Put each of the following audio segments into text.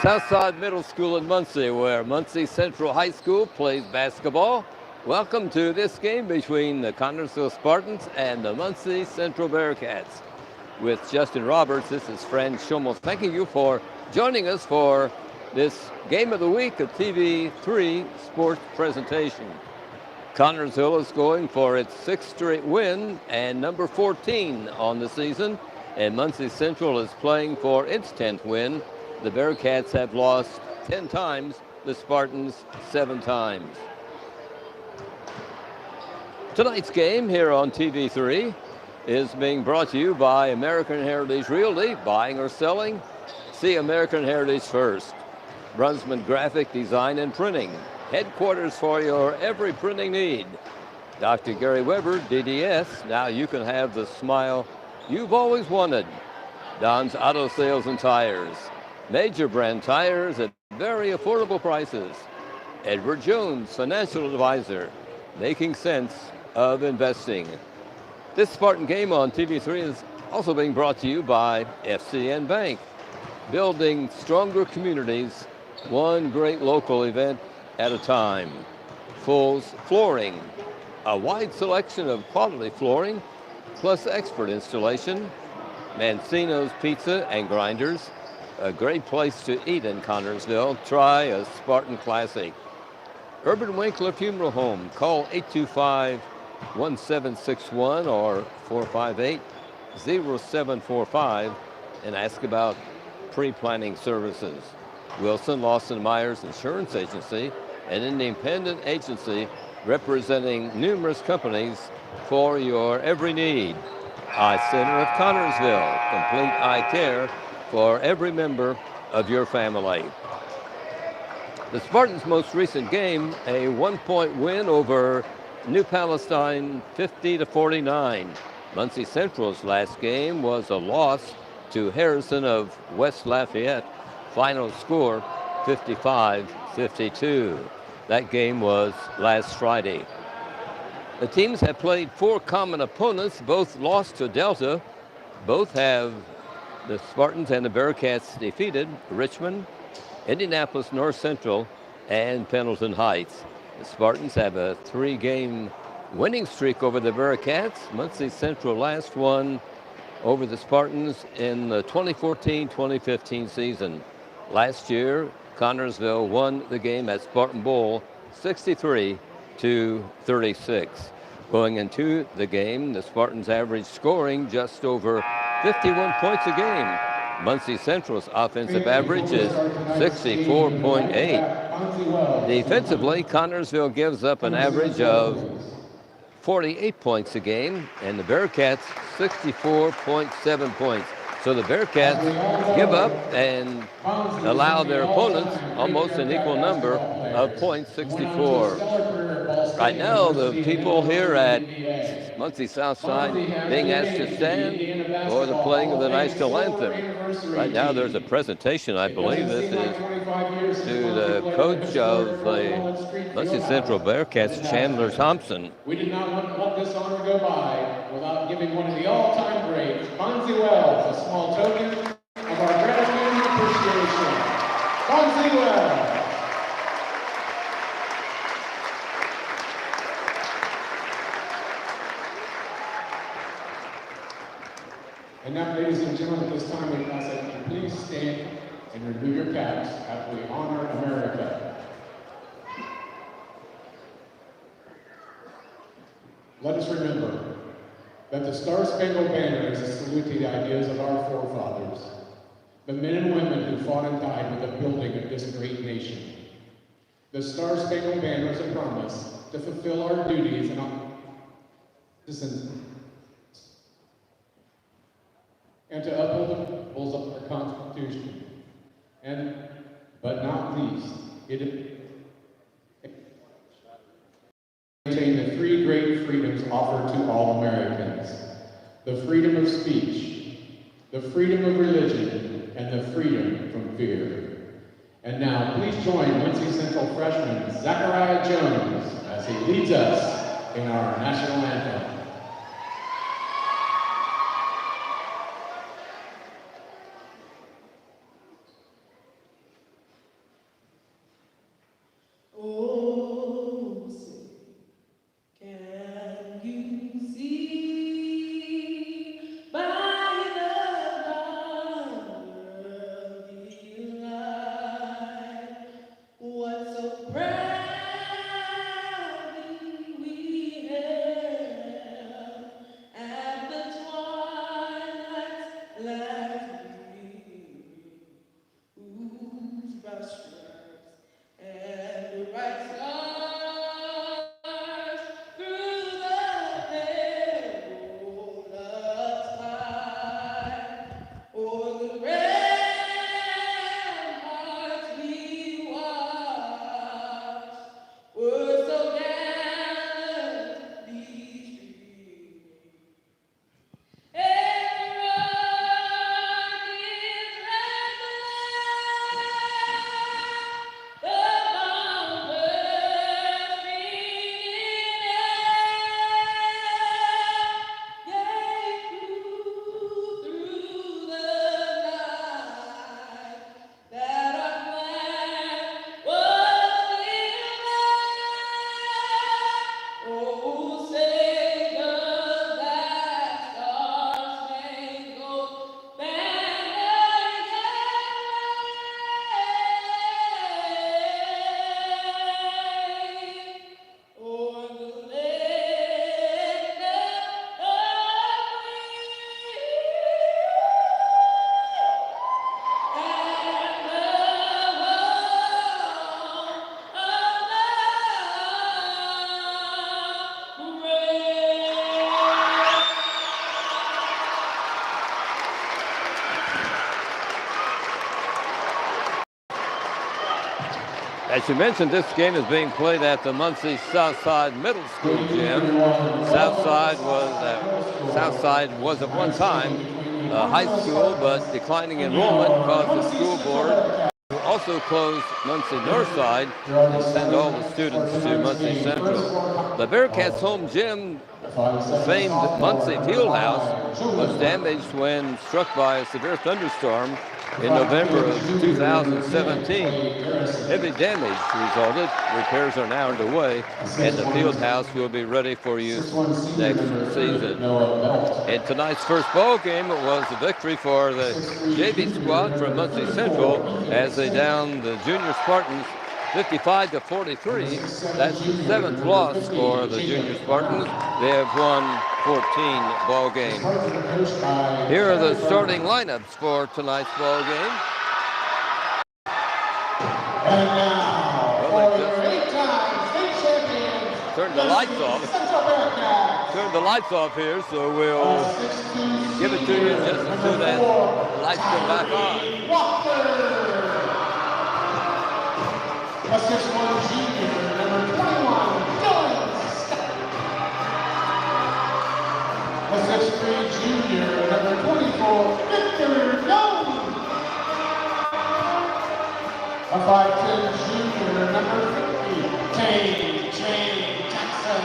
Southside Middle School in Muncie, where Muncie Central High School plays basketball. Welcome to this game between the Connersville Spartans and the Muncie Central Bearcats. With Justin Roberts, this is Fran Schummel thanking you for joining us for this Game of the Week, a TV3 sports presentation. Connersville is going for its sixth straight win and number 14 on the season, and Muncie Central is playing for its 10th win. The Bearcats have lost 10 times, the Spartans 7 times. Tonight's game here on TV3 is being brought to you by American Heritage Realty, buying or selling. See American Heritage first. Brunsman Graphic Design and Printing, headquarters for your every printing need. Dr. Gary Weber, DDS, now you can have the smile you've always wanted. Don's Auto Sales and Tires. Major brand tires at very affordable prices. Edward Jones, financial advisor, making sense of investing. This Spartan game on TV3 is also being brought to you by FCN Bank, building stronger communities, one great local event at a time. Foles Flooring, a wide selection of quality flooring, plus expert installation. Mancino's Pizza and Grinders, a great place to eat in Connersville. Try a Spartan Classic. Urban Winkler Funeral Home. Call 825-1761 or 458-0745 and ask about pre-planning services. Wilson Lawson Myers Insurance Agency, an independent agency representing numerous companies for your every need. Eye Center of Connersville, complete eye care for every member of your family. The Spartans' most recent game, a 1-point win over New Palestine, 50-49. Muncie Central's last game was a loss to Harrison of West Lafayette. Final score, 55-52. That game was last Friday. The teams have played 4 common opponents, both lost to Delta. Both have the Spartans and the Bearcats defeated: Richmond, Indianapolis North Central, and Pendleton Heights. The Spartans have a 3-game winning streak over the Bearcats. Muncie Central last won over the Spartans in the 2014-2015 season. Last year, Connersville won the game at Spartan Bowl 63-36. Going into the game, the Spartans averaged scoring just over 51 points a game. Muncie Central's offensive average is 64.8. Defensively, Connersville gives up an average of 48 points a game, and the Bearcats 64.7 points. So the Bearcats give up and allow their opponents almost an equal number of points, 64. Right now, the people here at Muncie Southside being asked to stand for the playing of the national anthem. Right now, there's a presentation, I believe this is to the coach of the Muncie Central Bearcats, Chandler Thompson. We did not want this honor to go by without giving one of the all-time greats, Bonzie Wells, a small token of our gratitude and appreciation. Bonzie Wells. And now, ladies and gentlemen, at this time, we ask that you please stand and remove your caps as we honor America. Let us remember that the Star-Spangled Banner is a salute to the ideas of our forefathers, the men and women who fought and died with the building of this great nation. The Star-Spangled Banner is a promise to fulfill our duties and citizens and to uphold the principles of our Constitution. But not least, it maintain the 3 great freedoms offered to all Americans: the freedom of speech, the freedom of religion, and the freedom from fear. And now, please join Muncie Central freshman Zachariah Jones as he leads us in our national anthem. As you mentioned, this game is being played at the Muncie Southside Middle School gym. Southside was at one time a high school, but declining enrollment caused the school board to also close Muncie Northside and send all the students to Muncie Central. The Bearcats' home gym, the famed Muncie Fieldhouse, was damaged when struck by a severe thunderstorm in November of 2017. Heavy damage resulted. Repairs are now underway, and the field house will be ready for use next season. In tonight's first ball game, it was a victory for the JV squad from Muncie Central as they downed the Junior Spartans 55-43. That's the seventh loss for the Junior Spartans. They have won 14 ball games. Here are the starting lineups for tonight's ball game. And now, for your 8-time state champions, Turn the lights off. Turn the lights off here, so we'll give it to you just as soon as the lights come back on. A 6'1" junior, number 21, Dylan. A 6'3" junior, number 24, Victor Young. A 5'10" junior, number 50, Tay Jackson.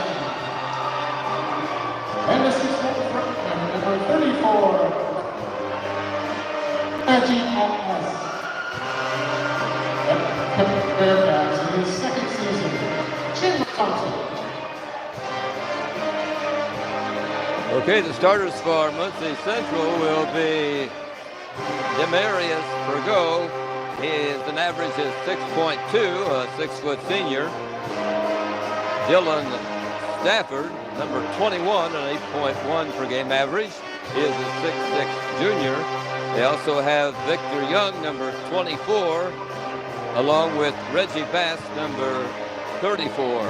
And a 6'4" freshman, number 34, Reggie Atlas. Bearcats in his second season, Jim Thompson. Okay, the starters for Muncie Central will be Demarius Burgo. His an average is 6.2, a 6-foot senior. Dylan Stafford, number 21, an 8.1 per game average. He is a 6'6 junior. They also have Victor Young, number 24, along with Reggie Bass, number 34.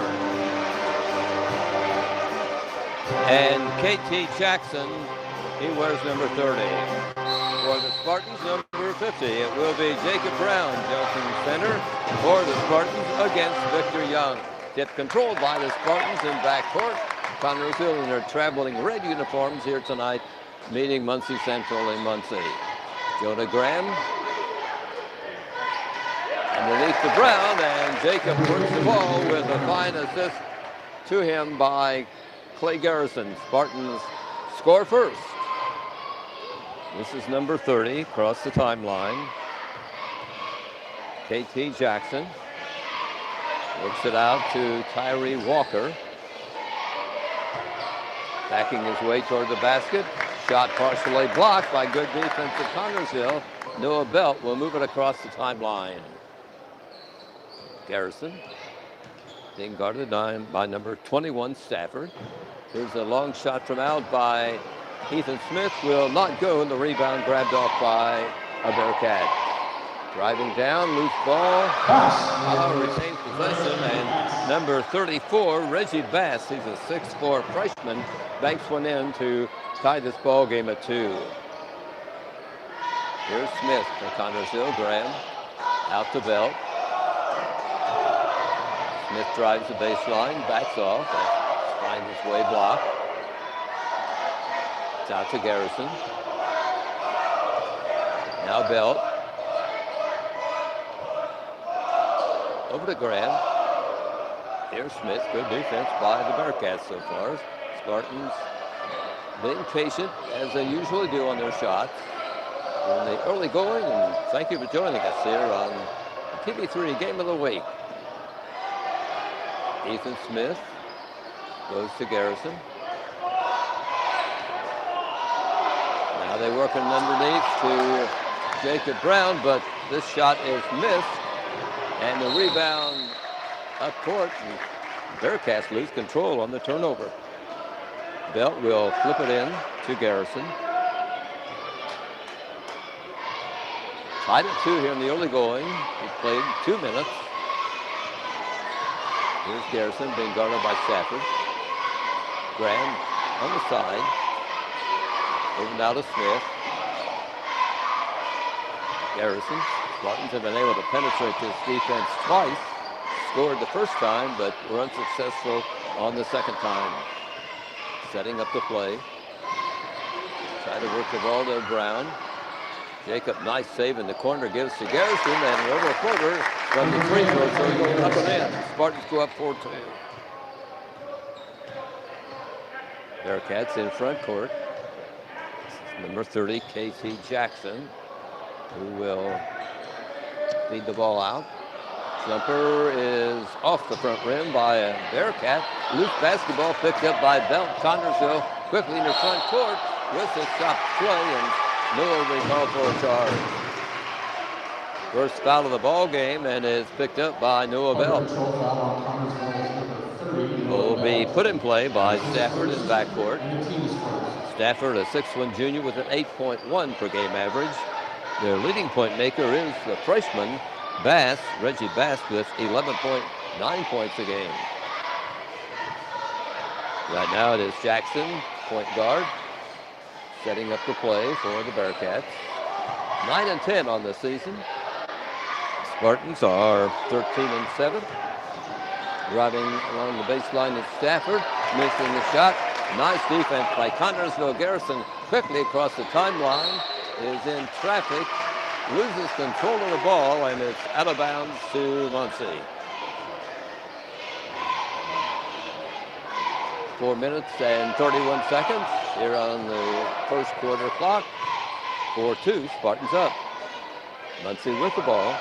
And KT Jackson, he wears number 30. For the Spartans, number 50, it will be Jacob Brown, jumping center for the Spartans against Victor Young. Tip controlled by the Spartans in backcourt. Connersville in their traveling red uniforms here tonight, meeting Muncie Central in Muncie. Jonah Graham underneath the Brown, and Jacob works the ball with a fine assist to him by Clay Garrison. Spartans score first. This is number 30 across the timeline. KT Jackson works it out to Tyree Walker. Backing his way toward the basket. Shot partially blocked by good defense at Connersville. Noah Belt will move it across the timeline. Garrison being guarded by number 21 Stafford. Here's a long shot from out by Ethan Smith will not go, and the rebound grabbed off by a Bearcat. Driving down, loose ball. Retains possession, and number 34, Reggie Bass, he's a 6'4" freshman, banks one in to tie this ball game at 2. Here's Smith for Connersville. Graham out to Belt. Smith drives the baseline, backs off, finds his way blocked. It's out to Garrison. Now Belt. Over to Graham. Here's Smith. Good defense by the Bearcats so far. Spartans being patient, as they usually do on their shots. In the early going, and thank you for joining us here on TV3 Game of the Week. Ethan Smith goes to Garrison. Now they're working underneath to Jacob Brown, but this shot is missed. And the rebound up court, and Bearcats lose control on the turnover. Belt will flip it in to Garrison. Tied at 2 here in the early going. He played 2 minutes. Here's Garrison being guarded by Stafford. Graham on the side. Over now to Smith. Garrison. Spartans have been able to penetrate this defense twice. Scored the first time, but were unsuccessful on the second time. Setting up the play. Try to work the ball to Brown. Jacob, nice save in the corner, gives to Garrison, and over a floater from the free throw, so going up and in. Spartans go up 4-2. Bearcats in front court. Number 30, Casey Jackson, who will feed the ball out. Jumper is off the front rim by a Bearcat. Loose basketball picked up by Belt. Connersville quickly in the front court with the stop play, and Noah will be called for a charge. First foul of the ball game, and is picked up by Noah Belt. Will be put in play by Stafford in backcourt. Stafford, a 6'1" junior with an 8.1 per game average. Their leading point maker is the freshman Bass, Reggie Bass, with 11.9 points a game. Right now it is Jackson, point guard, setting up the play for the Bearcats. 9-10 on the season. Spartans are 13-7. Driving along the baseline is Stafford, missing the shot. Nice defense by Connersville. Garrison quickly across the timeline, is in traffic, loses control of the ball, and it's out of bounds to Muncie. 4 minutes and 31 seconds here on the first quarter clock. 4-2, Spartans up. Muncie with the ball.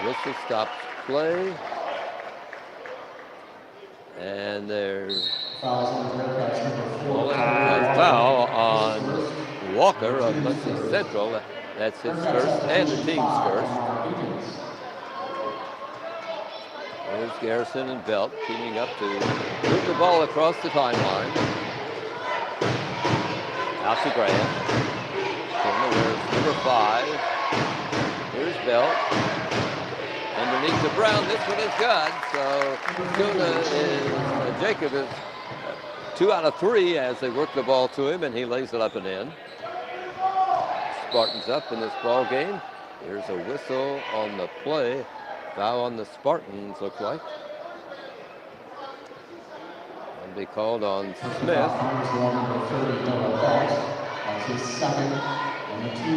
Whistle stops play. And there's a foul on Walker of Muncie Central. That's his first and the team's first. There's Garrison and Belt teaming up to move the ball across the timeline. Out to Graham. There's number 5. Here's Belt. Underneath to Brown, this one is good. So Jacob is 2 out of 3 as they work the ball to him, and he lays it up and in. Spartans up in this ball game. Here's a whistle on the play. Foul on the Spartans, looks like. And be called on Smith.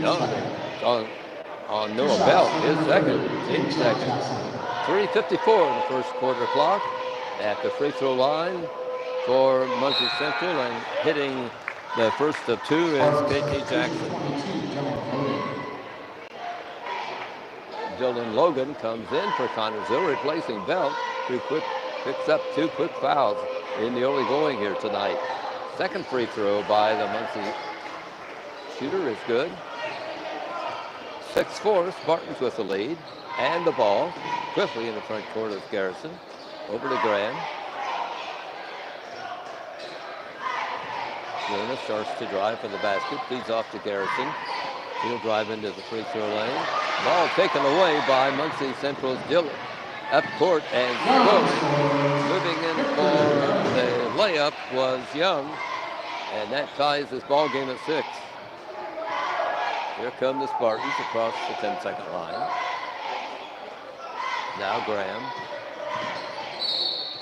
No, on Noah Belt, his second, team second. 3:54 in the first quarter clock. At the free throw line for Muncie Central, and hitting the first of 2 is K.T. Jackson. Dylan Logan comes in for Connersville, replacing Belt, who picks up 2 quick fouls in the early going here tonight. Second free throw by the Muncie shooter is good. 6-4, Spartans with the lead, and the ball quickly in the front court of Garrison. Over to Graham. Luna starts to drive for the basket, feeds off to Garrison. He'll drive into the free throw lane. Ball taken away by Muncie Central's Dillon. Up court and scoring. Moving in for the layup was Young. And that ties this ball game at 6. Here come the Spartans across the 10-second line. Now Graham.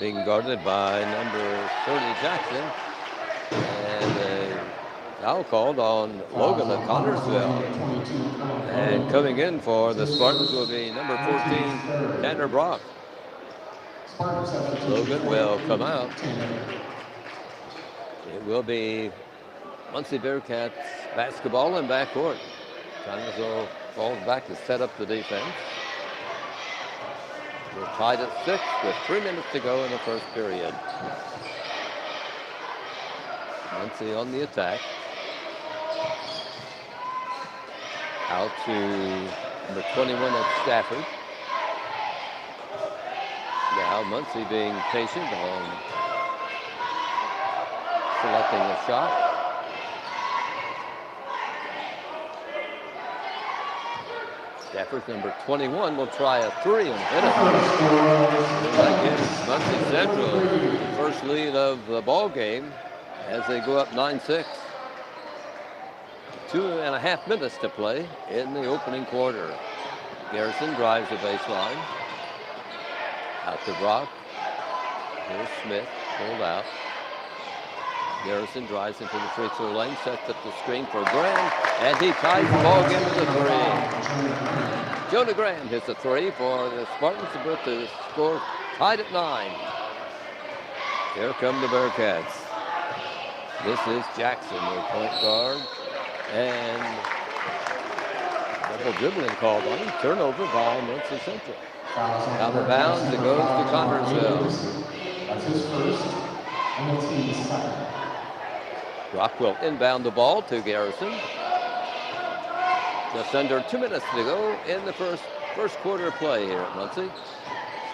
Being guarded by number 30, Jackson. And a foul called on Logan of Connersville. And coming in for the Spartans will be number 14, Tanner Brock. Logan will come out. It will be Muncie Bearcats basketball in backcourt. Connersville falls back to set up the defense. We're tied at 6 with 3 minutes to go in the first period. Muncie on the attack. Out to number 21 at Stafford. Now Muncie being patient on selecting a shot. Stafford, number 21, will try a 3 and hit it. That gives Muncie Central the first lead of the ball game as they go up 9-6. 2.5 minutes to play in the opening quarter. Garrison drives the baseline. Out to Brock. Here's Smith, pulled out. Garrison drives into the free throw lane, sets up the screen for Graham, and he ties the ball game with a 3. Jonah Graham hits a 3 for the Spartans to put the score tied at 9. Here come the Bearcats. This is Jackson, their point guard, and double dribbling called on him. Turnover by Muncie Central. Out of bounds, it goes to Connersville. That's his first and the team's second. Brock will inbound the ball to Garrison. Just under 2 minutes to go in the first quarter play here at Muncie.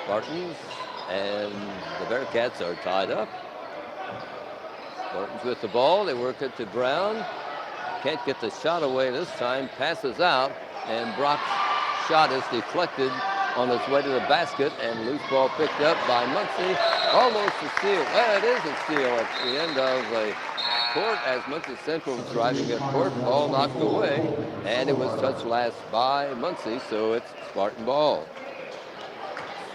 Spartans and the Bearcats are tied up. Spartans with the ball. They work it to Brown. Can't get the shot away this time. Passes out, and Brock's shot is deflected on its way to the basket, and loose ball picked up by Muncie. Almost a steal. Well, it is a steal at the end of the court as Muncie Central was driving at court. Ball knocked away, and it was touched last by Muncie, so it's Spartan ball.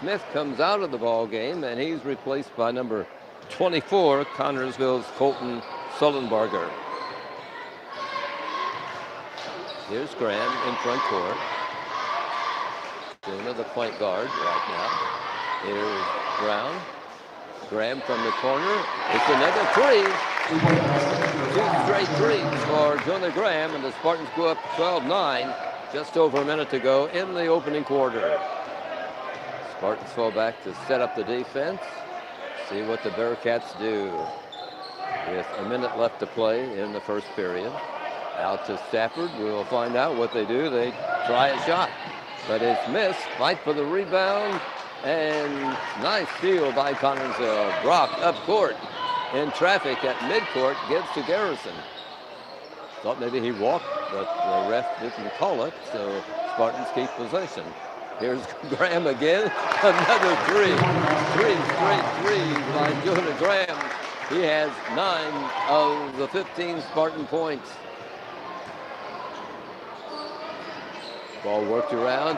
Smith comes out of the ball game, and he's replaced by number 24, Connersville's Colton Sullenberger. Here's Graham in front court. Jonah, the point guard right now. Here's Brown. Graham from the corner. It's another 3. 2 straight threes for Jonah Graham, and the Spartans go up 12-9. Just over a minute to go in the opening quarter. Spartans fall back to set up the defense. See what the Bearcats do. With a minute left to play in the first period. Out to Stafford. We'll find out what they do. They try a shot, but it's missed. Fight for the rebound, and nice steal by Connersville. Brock up court in traffic at midcourt, gives to Garrison. Thought maybe he walked, but the ref didn't call it, so Spartans keep possession. Here's Graham again, another 3. 3 straight threes by Jonah Graham. He has 9 of the 15 Spartan points. Ball worked around.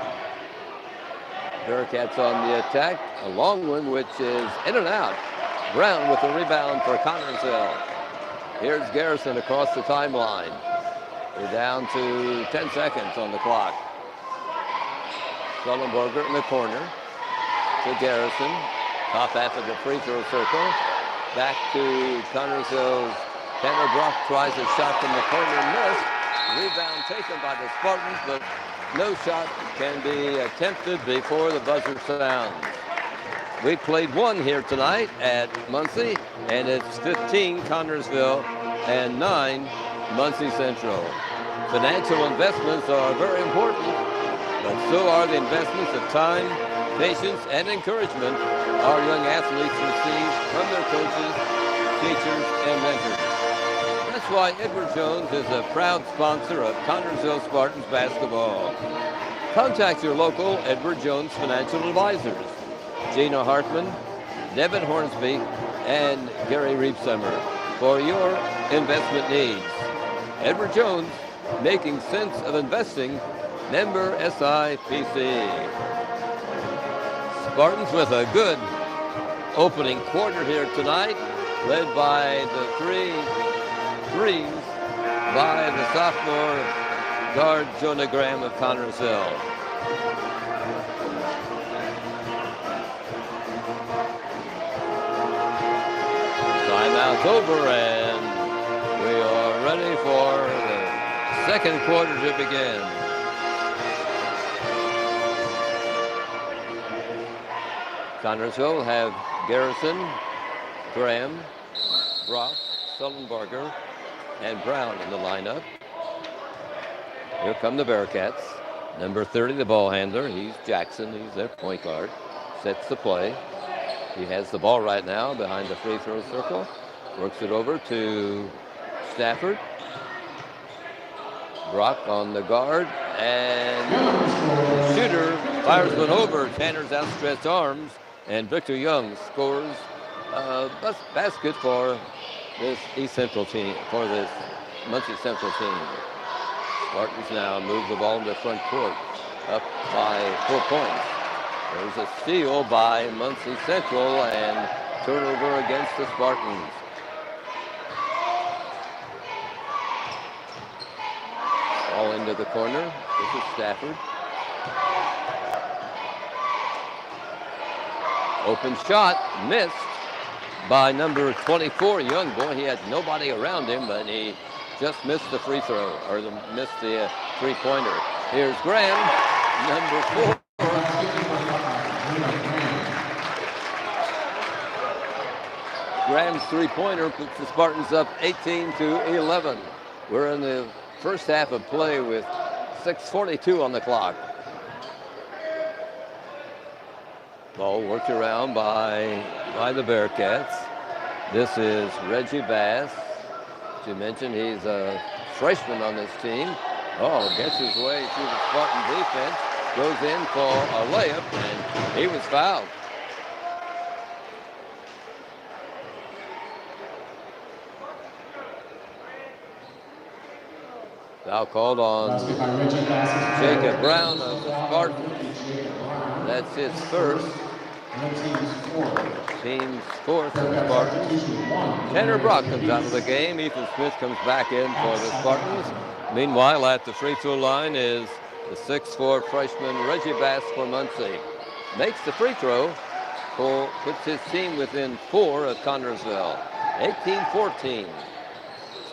Bearcats on the attack. A long one, which is in and out. Brown with the rebound for Connersville. Here's Garrison across the timeline. We're down to 10 seconds on the clock. Sullenberger in the corner to Garrison. Top half of the free throw circle. Back to Connersville's Tanner Brock tries a shot from the corner, missed. Rebound taken by the Spartans, but no shot can be attempted before the buzzer sounds. We played 1 here tonight at Muncie, and it's 15 Connersville and 9 Muncie Central. Financial investments are very important, but so are the investments of time, patience, and encouragement our young athletes receive from their coaches, teachers, and mentors. why Edward Jones is a proud sponsor of Connersville Spartans basketball. Contact your local Edward Jones financial advisors, Gina Hartman, Devin Hornsby, and Gary Reepsummer, for your investment needs. Edward Jones, making sense of investing, member SIPC. Spartans with a good opening quarter here tonight, led by the three threes by the sophomore guard Jonah Graham of Connersville. Timeout's over, and we are ready for the second quarter to begin. Connersville will have Garrison, Graham, Brock, Sullenberger, and Brown in the lineup. Here come the Bearcats. Number 30, the ball handler. He's Jackson. He's their point guard. Sets the play. He has the ball right now behind the free throw circle. Works it over to Stafford. Brock on the guard. And shooter fires one over Tanner's outstretched arms. And Victor Young scores a basket for this East Central team, for this Muncie Central team. Spartans now move the ball into front court, up by 4 points. There's a steal by Muncie Central and turnover against the Spartans. All into the corner. This is Stafford. Open shot, missed by number 24, Young boy. He had nobody around him, but he just missed the free throw, or missed the three-pointer. Here's Graham, number 4. Graham's three-pointer puts the Spartans up 18-11. We're in the first half of play with 6:42 on the clock. Ball worked around by the Bearcats. This is Reggie Bass. As you mentioned, he's a freshman on this team. Oh, gets his way through the Spartan defense. Goes in for a layup, and he was fouled. Foul called on Jacob Brown of the Spartans. That's his first. Team's fourth for the Spartans. Tanner Brock comes out of the game. Ethan Smith comes back in for the Spartans. Meanwhile, at the free throw line is the 6'4" freshman Reggie Bass for Muncie. Makes the free throw, puts his team within 4 of Connersville. 18-14.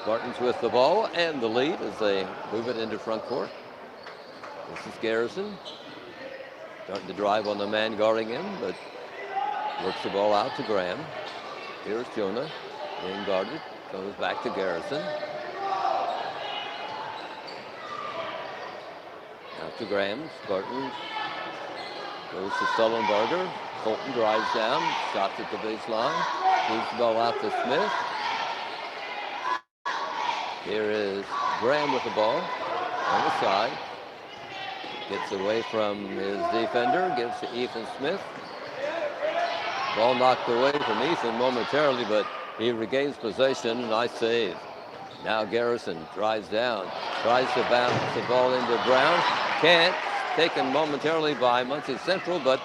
Spartans with the ball and the lead as they move it into front court. This is Garrison. Starting to drive on the man guarding him, but works the ball out to Graham. Here's Jonah being guarded. Goes back to Garrison. Out to Graham. Spartans goes to Sullenberger. Colton drives down. Shots at the baseline. Moves the ball out to Smith. Here is Graham with the ball on the side. Gets away from his defender, gives to Ethan Smith. Ball knocked away from Ethan momentarily, but he regains possession. Nice save. Now Garrison drives down, tries to bounce the ball into Brown. Can't. Taken momentarily by Muncie Central, but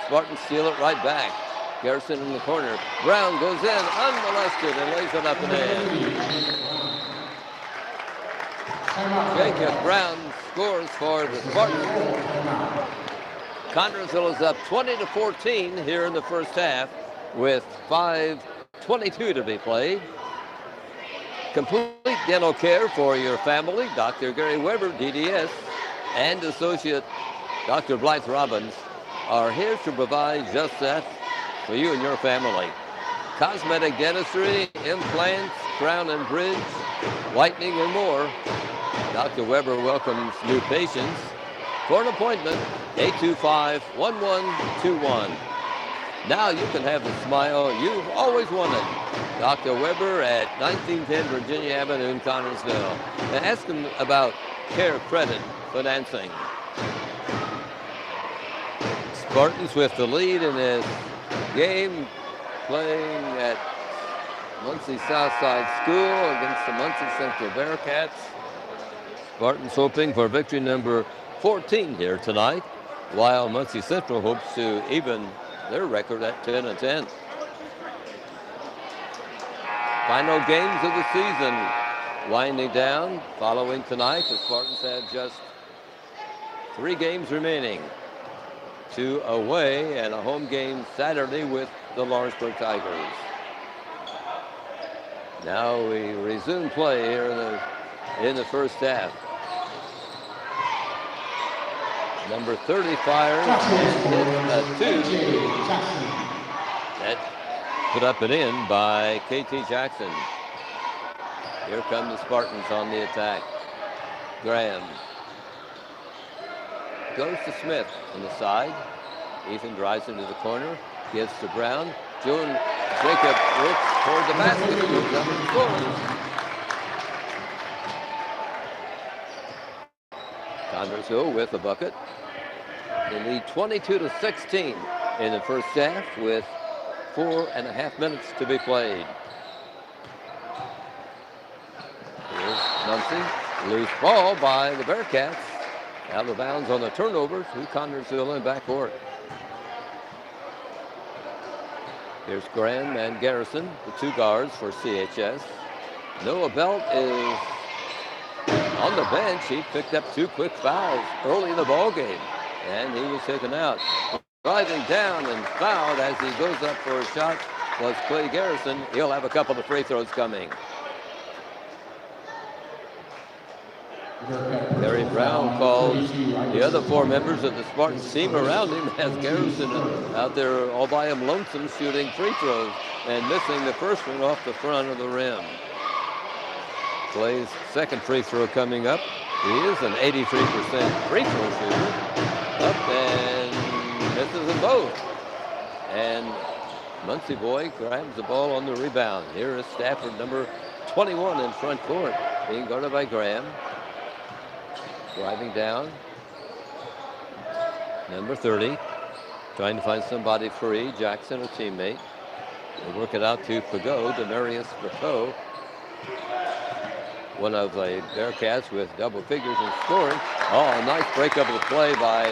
Spartans steal it right back. Garrison in the corner. Brown goes in unmolested and lays it up and in. Jacob Brown scores for the Spartans. Connersville is up 20-14 here in the first half with 5:22 to be played. Complete dental care for your family. Dr. Gary Weber, DDS, and Associate Dr. Blythe Robbins are here to provide just that for you and your family. Cosmetic dentistry, implants, crown and bridge, whitening, and more. Dr. Weber welcomes new patients. For an appointment, 825-1121. Now you can have the smile you've always wanted. Dr. Weber at 1910 Virginia Avenue in Connersville. Now ask him about Care Credit Financing. Spartans with the lead in this game, playing at Muncie Southside School against the Muncie Central Bearcats. Spartans hoping for victory number 14 here tonight, while Muncie Central hopes to even their record at 10-10. Final games of the season winding down. Following tonight, the Spartans have just 3 games remaining. 2 away and a home game Saturday with the Lawrenceburg Tigers. Now we resume play here in the first half. Number 30 fires a 2. That put up and in by KT Jackson. Here come the Spartans on the attack. Graham goes to Smith on the side. Ethan drives into the corner, gives to Brown. Jacob looks toward the basket, moves up and scores. Connersville with the bucket. They lead 22-16 in the first half with 4.5 minutes to be played. Here's Muncie. Loose ball by the Bearcats. Out of bounds on the turnover to Connersville in backcourt. Here's Graham and Garrison, the 2 guards for CHS. Noah Belt is on the bench. He picked up 2 quick fouls early in the ball game, and he was taken out. Driving down and fouled as he goes up for a shot was Clay Garrison. He'll have a couple of free throws coming. Harry Brown calls the other 4 members of the Spartans team around him as Garrison out there all by him lonesome shooting free throws and missing the first one off the front of the rim. Clay's second free throw coming up. He is an 83% free throw shooter. Up and misses them both. And Muncie boy grabs the ball on the rebound. Here is Stafford, number 21 in front court, being guarded by Graham. Driving down. Number 30, trying to find somebody free. Jackson, a teammate. They work it out to Pagot, Demarius Pagot. One of the Bearcats with double figures in scoring. Oh, a nice breakup of the play by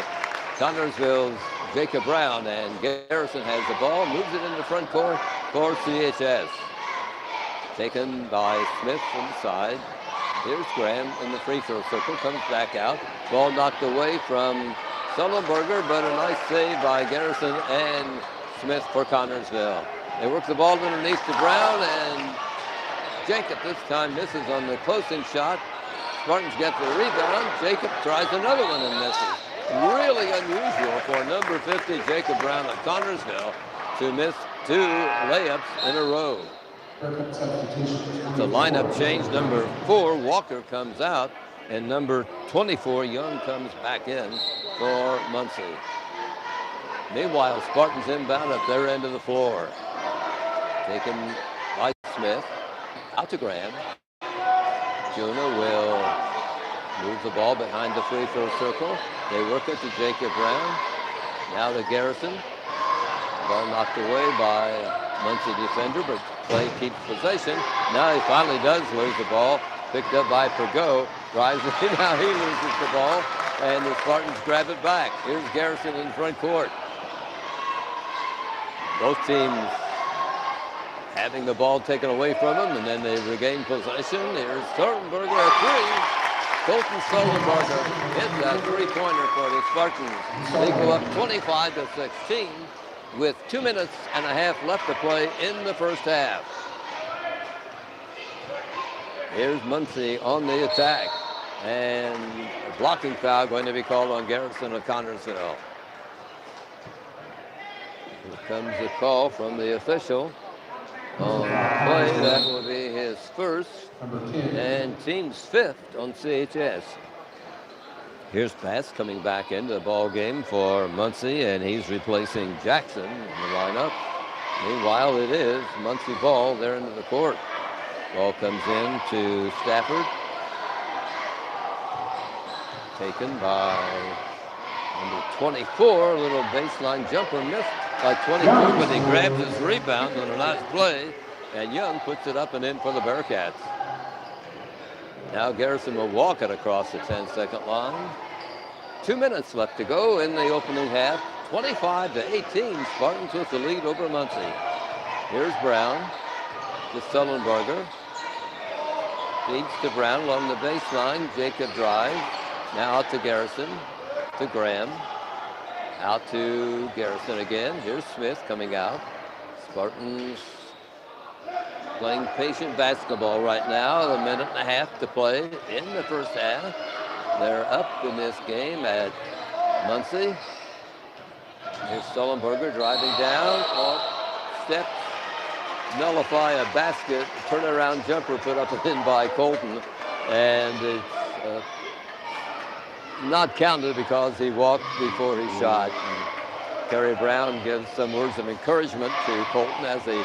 Connersville's Jacob Brown, and Garrison has the ball, moves it into the front court for CHS. Taken by Smith from the side. Here's Graham in the free throw circle, comes back out. Ball knocked away from Sullenberger, but a nice save by Garrison and Smith for Connersville. They work the ball underneath to Brown, and Jacob this time misses on the close-in shot. Spartans get the rebound. Jacob tries another one and misses. Really unusual for number 50, Jacob Brown of Connersville, to miss 2 layups in a row. The lineup change. Number 4, Walker, comes out, and number 24, Young, comes back in for Muncie. Meanwhile, Spartans inbound at their end of the floor. Taken by Smith. Out to Graham. Juna will move the ball behind the free throw circle. They work it to Jacob Brown. Now to Garrison. Ball knocked away by Muncie defender, but Clay keeps possession. Now he finally does lose the ball. Picked up by Pagot. Drives it. Now he loses the ball, and the Spartans grab it back. Here's Garrison in front court. Both teams having the ball taken away from them, and then they regain possession. Here's Sullenberger at 3. Colton Sullenberger hits a 3-pointer for the Spartans. They go up 25-16 with 2 minutes and a half left to play in the first half. Here's Muncie on the attack, and a blocking foul going to be called on Garrison of Connersville. Here comes the call from the official on the play. That will be his first and team's 5th on CHS. Here's Bass coming back into the ball game for Muncie, and he's replacing Jackson in the lineup. Meanwhile, it is Muncie ball there into the court. Ball comes in to Stafford. Taken by number 24. A little baseline jumper missed by 22, but he grabs his rebound on a nice play. And Young puts it up and in for the Bearcats. Now Garrison will walk it across the 10-second line. 2 minutes left to go in the opening half. 25-18, Spartans with the lead over Muncie. Here's Brown to Sullenberger. Feeds to Brown along the baseline. Jacob drives. Now out to Garrison, to Graham. Out to Garrison again. Here's Smith coming out. Spartans playing patient basketball right now. A minute and a half to play in the first half. They're up in this game at Muncie. Here's Sullenberger driving down. Off steps. Nullify a basket. Turnaround jumper put up and in by Colton. And it's not counted because he walked before he shot. And Kerry Brown gives some words of encouragement to Colton as he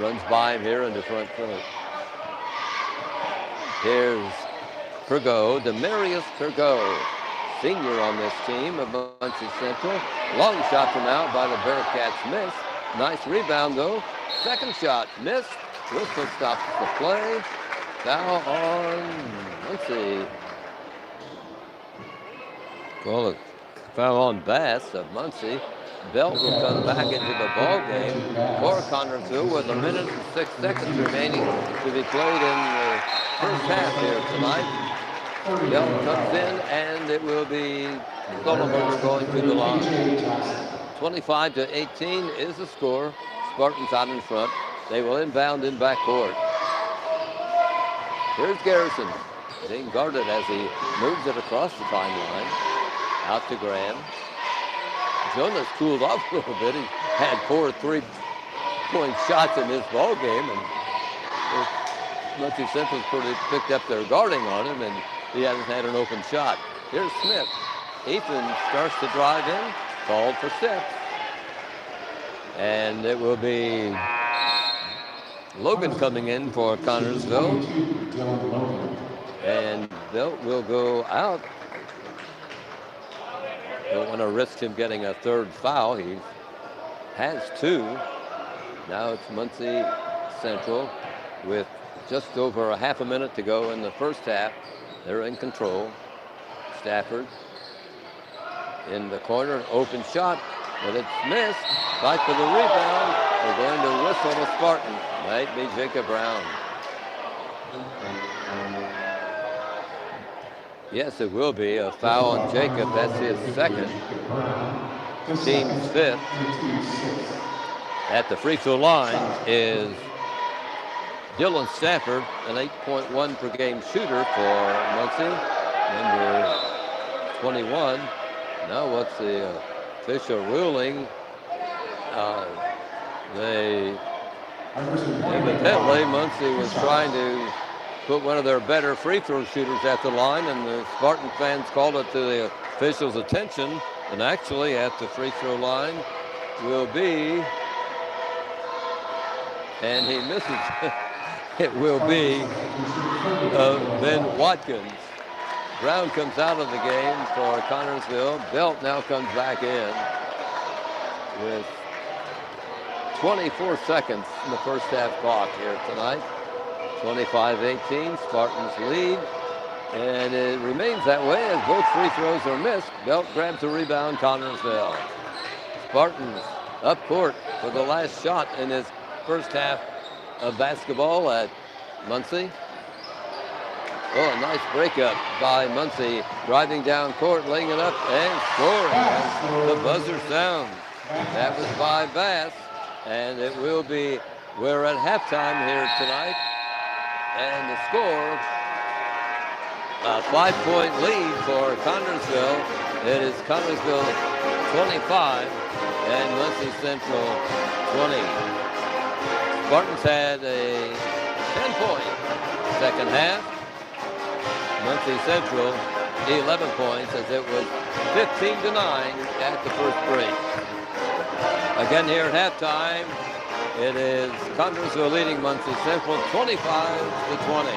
runs by him here in the front court. Here's Pergot, Demarius Pergot, senior on this team of Muncie Central. Long shot from out by the Bearcats, missed. Nice rebound though. Second shot missed. Whistle stops the play. Foul on Muncie. Well, a foul on Bass of Muncie. Belt will come back into the ball game for Connersville with a minute and 6 seconds remaining to be played in the first half here tonight. Belt comes in and it will be Sullenberger going to the line. 25-18 is the score. Spartans out in front. They will inbound in backcourt. Here's Garrison being guarded as he moves it across the timeline. Out to Graham. Jonas cooled off a little bit. He had 4 3-point shots in this ball game, and Muncie Central's picked up their guarding on him, and he hasn't had an open shot. Here's Smith. Ethan starts to drive in, called for steps. And it will be Logan coming in for Connersville. And Belt will go out. Don't want to risk him getting a third foul. He has 2. Now it's Muncie Central with just over a half a minute to go in the first half. They're in control. Stafford in the corner, open shot, but it's missed. Fight for the rebound. They're going to whistle the Spartan. Might be Jacob Brown. Yes, it will be a foul on Jacob. That's his second. Team's 5th. At the free throw line is Dylan Stafford, an 8.1 per game shooter for Muncie. Number 21. Now what's the official ruling? Evidently Muncie was trying to put one of their better free throw shooters at the line, and the Spartan fans called it to the officials' attention. And actually at the free throw line will be, and he misses, it will be Ben Watkins. Brown comes out of the game for Connersville. Belt now comes back in with 24 seconds in the first half clock here tonight. 25-18, Spartans lead, and it remains that way as both free throws are missed. Belt grabs the rebound, Connersville. Spartans up court for the last shot in his first half of basketball at Muncie. Oh, a nice breakup by Muncie, driving down court, laying it up, and scoring as the buzzer sounds. That was by Bass, and it will be, we're at halftime here tonight. And the score, a 5-point lead for Connersville. It is Connersville 25 and Muncie Central 20. Spartans had a 10-point second half. Muncie Central 11 points as it was 15-9 at the first break. Again here at halftime, It is Connersville leading Muncie Central 25-20.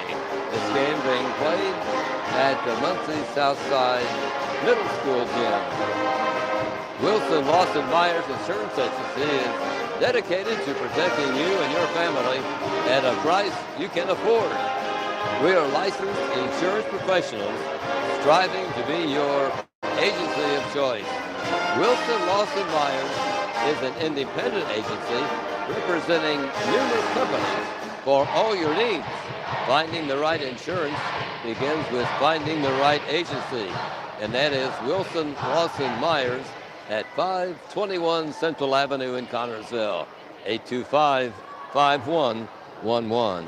This game being played at the Muncie Southside Middle School gym. Wilson Lawson Myers Insurance Agency is dedicated to protecting you and your family at a price you can afford. We are licensed insurance professionals striving to be your agency of choice. Wilson Lawson Myers is an independent agency representing numerous companies for all your needs. Finding the right insurance begins with finding the right agency, and that is Wilson Lawson Myers at 521 Central Avenue in Connersville, 825-5111.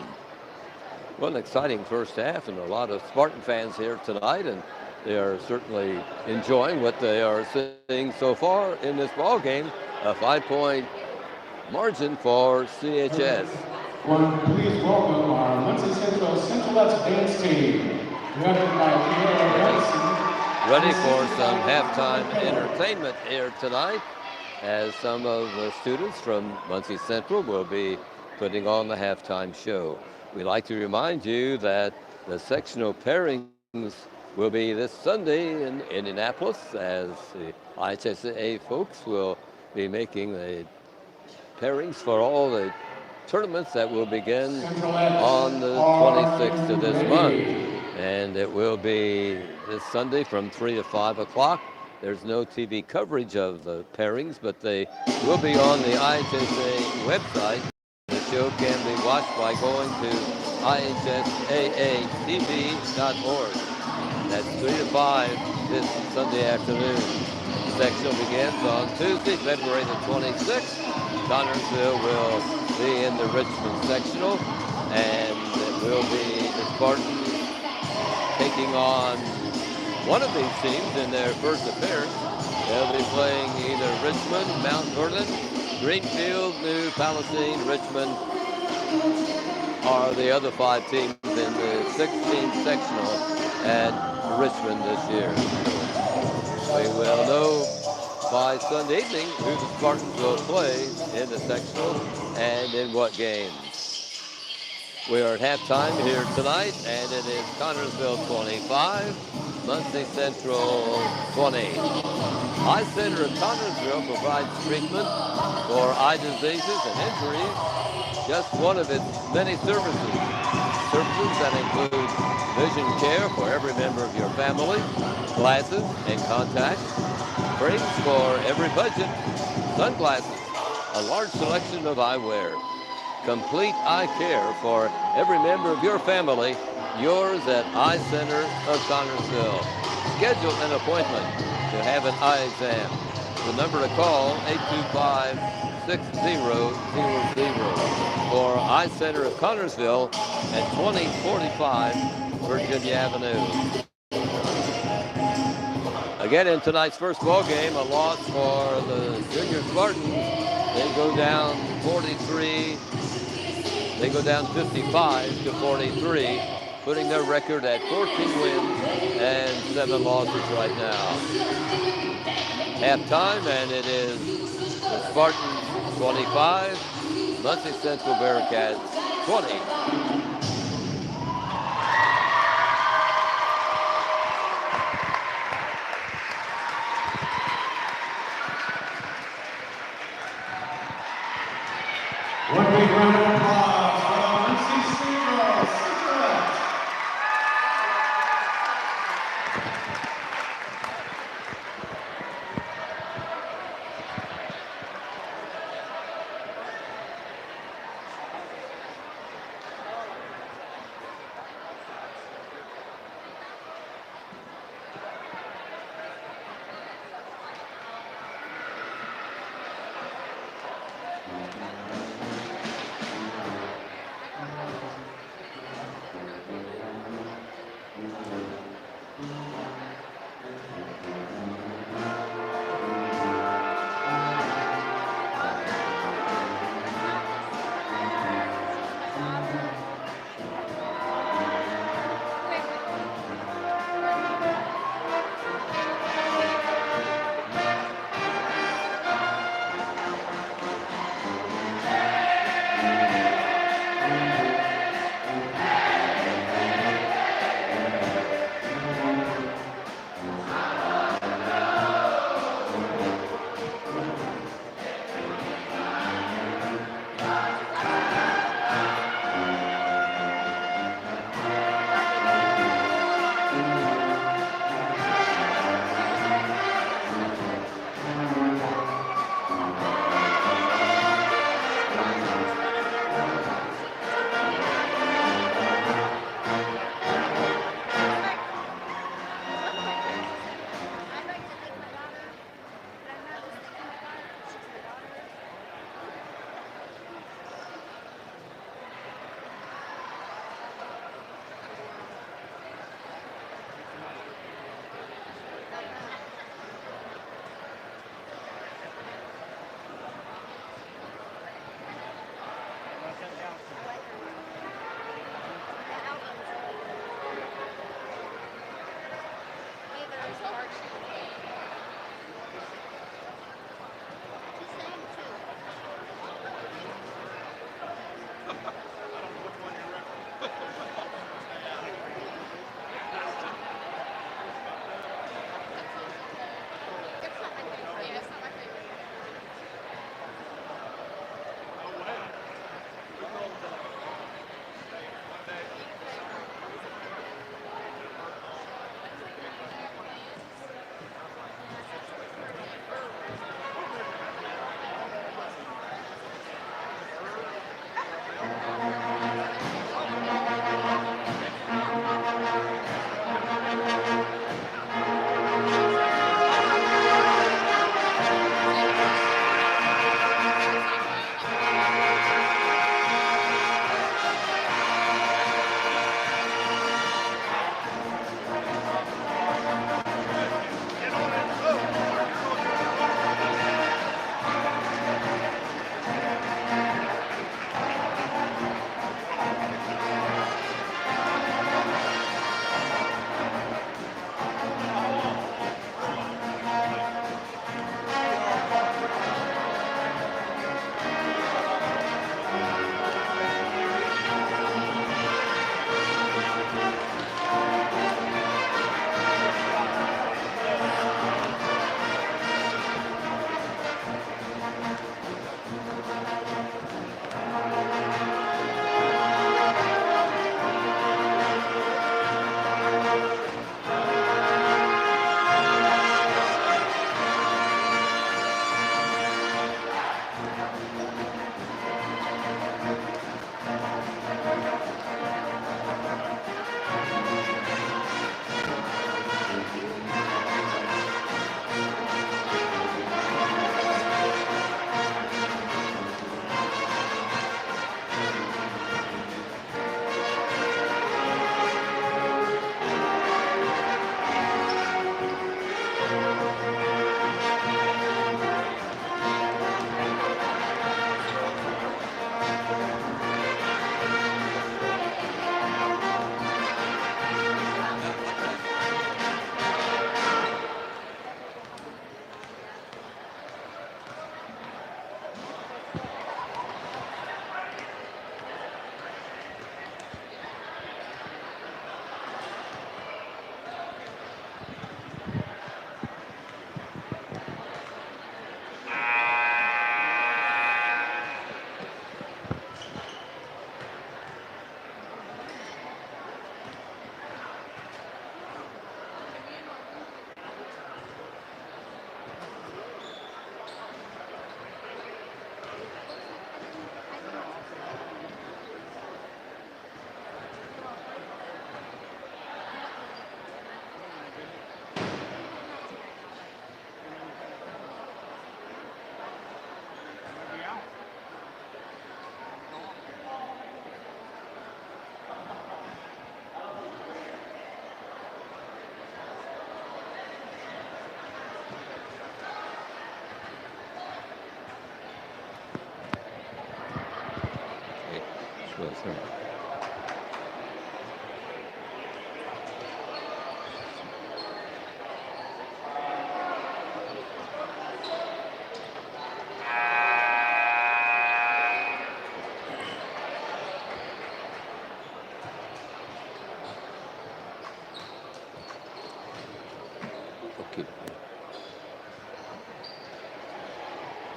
Well, an exciting first half, and a lot of Spartan fans here tonight, and they are certainly enjoying what they are seeing so far in this ball game. A 5-point margin for CHS. Please welcome our Muncie Central Let's Dance team, led by ready for some halftime entertainment here tonight, as some of the students from Muncie Central will be putting on the halftime show. We'd like to remind you that the sectional pairings will be this Sunday in Indianapolis, as the IHSA folks will be making the pairings for all the tournaments that will begin on the 26th of this month. And it will be this Sunday from 3 to 5 o'clock. There's no TV coverage of the pairings, but they will be on the IHSA website. The show can be watched by going to ihsaatv.org. That's 3 to 5 this Sunday afternoon. The sectional begins on Tuesday, February the 26th. Connersville will be in the Richmond sectional, and it will be the Spartans taking on one of these teams in their first appearance. They'll be playing either Richmond, Mount Vernon, Greenfield, New Palestine, Richmond, are the other 5 teams in the 16th sectional at Richmond this year. We will know by Sunday evening who the Spartans will play in the sectional and in what games. We are at halftime here tonight, and it is Connersville 25, Muncie Central 20. Eye Center of Connersville provides treatment for eye diseases and injuries, just one of its many services. Services that include vision care for every member of your family, glasses and contacts, frames for every budget, sunglasses, a large selection of eyewear, complete eye care for every member of your family, yours at Eye Center of Connersville. Schedule an appointment to have an eye exam. The number to call, 825-6000, for Eye Center of Connersville at 2045 Virginia Avenue. Again, in tonight's first ball game, a loss for the Junior Spartans. They go down 43. They go down 55-43, putting their record at 14 wins and 7 losses right now. Halftime, and it is the Spartans 25, Muncie Central Bearcats 20. One big round of applause for the Muncie Central.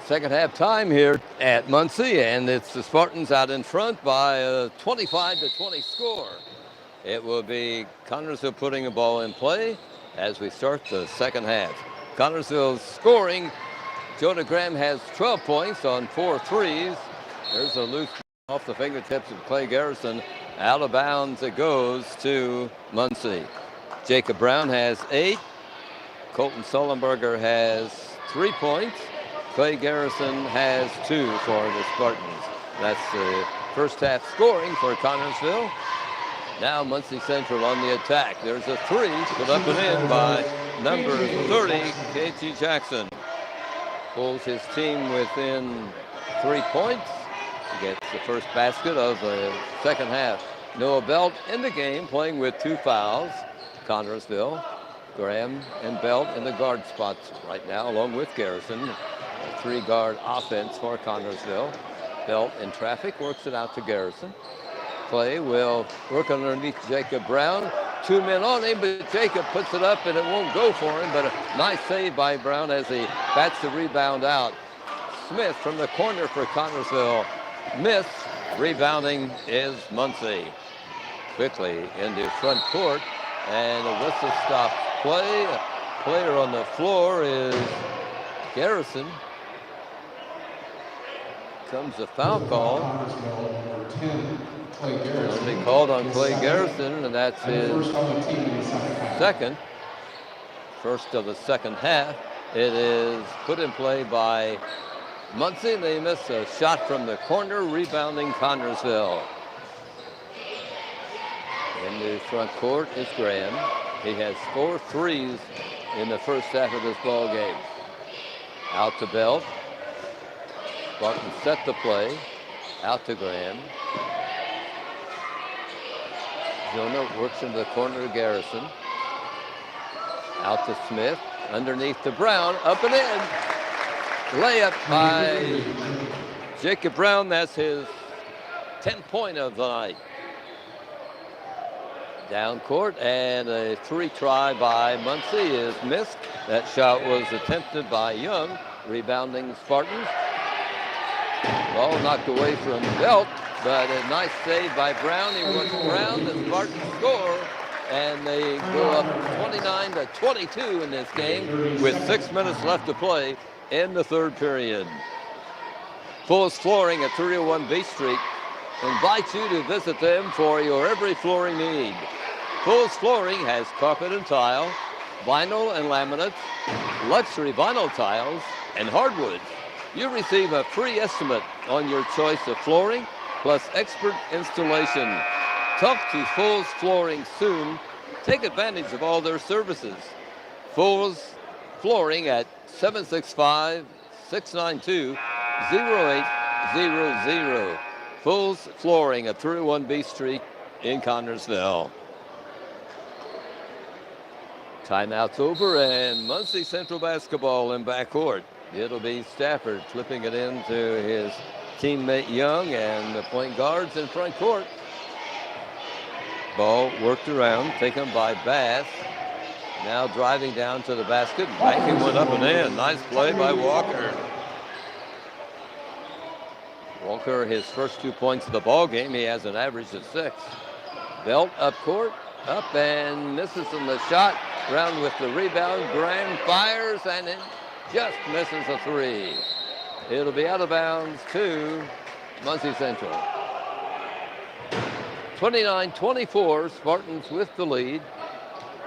Second half time here at Muncie, and it's the Spartans out in front by a 25-20 score. It will be Connersville putting the ball in play as we start the second half. Connersville scoring. Jonah Graham has 12 points on 4 threes. There's a loose off the fingertips of Clay Garrison. Out of bounds it goes to Muncie. Jacob Brown has 8. Colton Sullenberger has 3 points. Clay Garrison has 2 for the Spartans. That's the first half scoring for Connersville. Now Muncie Central on the attack. There's a 3 put up and in by number 30, K.T. Jackson. Pulls his team within 3 points. Gets the first basket of the second half. Noah Belt in the game, playing with 2 fouls. Connersville, Graham and Belt in the guard spots right now, along with Garrison. A 3-guard offense for Connersville. Belt in traffic, works it out to Garrison. Clay will work underneath Jacob Brown. 2 men on him, but Jacob puts it up and it won't go for him, but a nice save by Brown as he bats the rebound out. Smith from the corner for Connersville. Miss. Rebounding is Muncie. Quickly into front court, and a whistle stops play. A player on the floor is Garrison. Comes the foul call. It'll be called on Clay Garrison, and that's his second. First of the second half. It is put in play by Muncie. They miss a shot from the corner, rebounding Connersville. In the front court is Graham. He has 4 threes in the first half of this ball game. Out to Belt. Spartans set the play. Out to Graham. Jonah works into the corner of Garrison. Out to Smith. Underneath to Brown. Up and in. Layup by Jacob Brown. That's his 10th point of the night. Down court, and a 3 try by Muncie is missed. That shot was attempted by Young. Rebounding Spartans. Ball knocked away from Belt, but a nice save by Brown. He works Brown. The Spartans score, and they go up 29-22 in this game with 6 minutes left to play in the third period. Fuller's Flooring at 301 Beach Street invites you to visit them for your every flooring need. Fuller's Flooring has carpet and tile, vinyl and laminates, luxury vinyl tiles, and hardwoods. You receive a free estimate on your choice of flooring, plus expert installation. Talk to Fuller's Flooring soon. Take advantage of all their services. Fuller's Flooring at 765-692-0800. Fuller's Flooring at 301 B Street in Connersville. Timeout's over, and Muncie Central basketball in backcourt. It'll be Stafford flipping it into his teammate Young, and the point guards in front court. Ball worked around, taken by Bass. Now driving down to the basket, banking one up and in. Nice play by Walker. Walker, his first 2 points of the ball game, he has an average of 6. Belt up court, up and misses on the shot. Brown with the rebound. Graham fires and it just misses a 3. It'll be out of bounds to Muncie Central. 29-24, Spartans with the lead.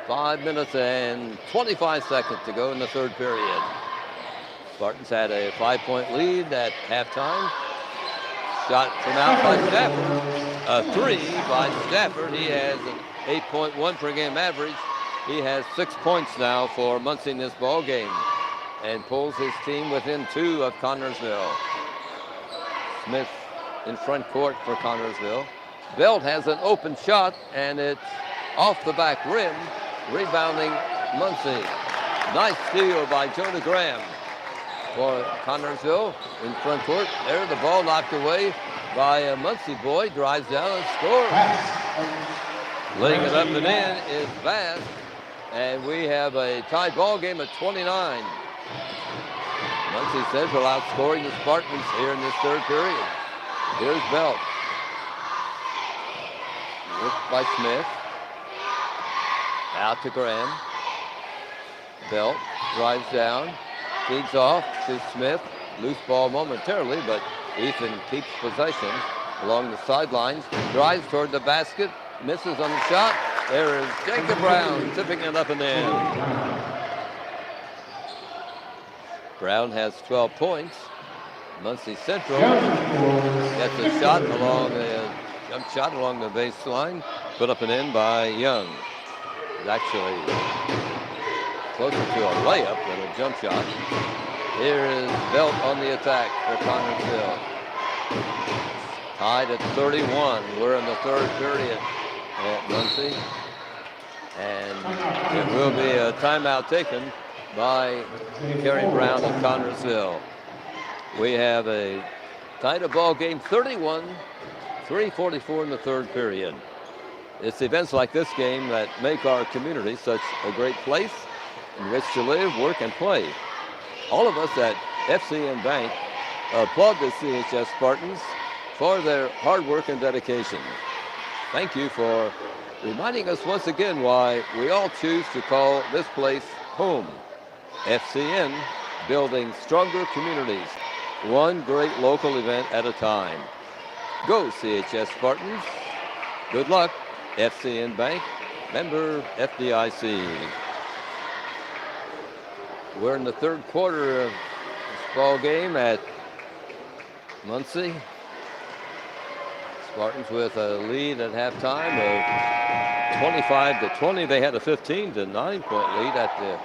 5 minutes and 25 seconds to go in the third period. Spartans had a 5-point lead at halftime. Shot from out by Stafford. A 3 by Stafford. He has an 8.1 per game average. He has 6 points now for Muncie in this ball game, and pulls his team within 2 of Connersville. Smith in front court for Connersville. Belt has an open shot, and it's off the back rim, rebounding Muncie. Nice steal by Jonah Graham for Connersville in front court. There, the ball knocked away by a Muncie boy, drives down and scores. Laying it up and in is Bass, and we have a tied ball game at 29. Muncie Central outscoring the Spartans here in this third period. Here's Belt. Worked by Smith. Out to Graham. Belt drives down, feeds off to Smith. Loose ball momentarily, but Ethan keeps possession along the sidelines. Drives toward the basket, misses on the shot. There is Jacob Brown tipping it up and in. Brown has 12 points. Muncie Central gets a shot along the jump shot along the baseline, put up and in by Young. It's actually closer to a layup than a jump shot. Here is Belt on the attack for Connersville. Tied at 31. We're in the third period at Muncie. And it will be a timeout taken by Kerry Brown of Connersville. We have a tied ball game, 31, 3:44 in the third period. It's events like this game that make our community such a great place in which to live, work, and play. All of us at FCN Bank applaud the CHS Spartans for their hard work and dedication. Thank you for reminding us once again why we all choose to call this place home. FCN, building stronger communities, one great local event at a time. Go CHS Spartans. Good luck, FCN Bank, member FDIC. We're in the third quarter of this ball game at Muncie. Spartans with a lead at halftime of 25-20. They had a 15-9 point lead at the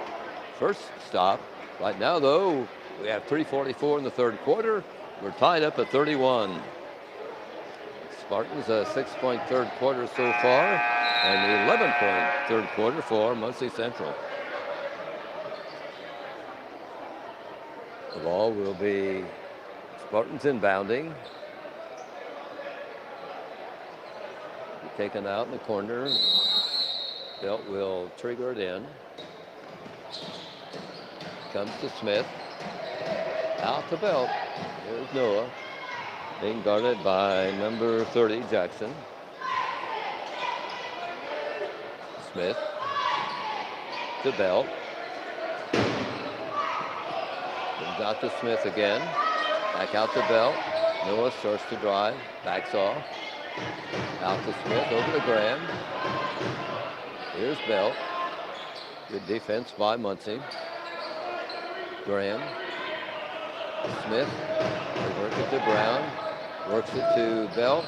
first stop. Right now, though, we have 3:44 in the third quarter. We're tied up at 31. Spartans a 6-point third quarter so far, and 11-point third quarter for Muncie Central. The ball will be Spartans inbounding. Taken out in the corner. Belt will trigger it in. Comes to Smith. Out to Belt. Here's Noah. Being guarded by number 30, Jackson. Smith. To Belt. Comes out to Smith again. Back out to Belt. Noah starts to drive. Backs off. Out to Smith, over to Graham. Here's Belt. Good defense by Muncie. Graham. Smith. They work it to Brown. Works it to Belt.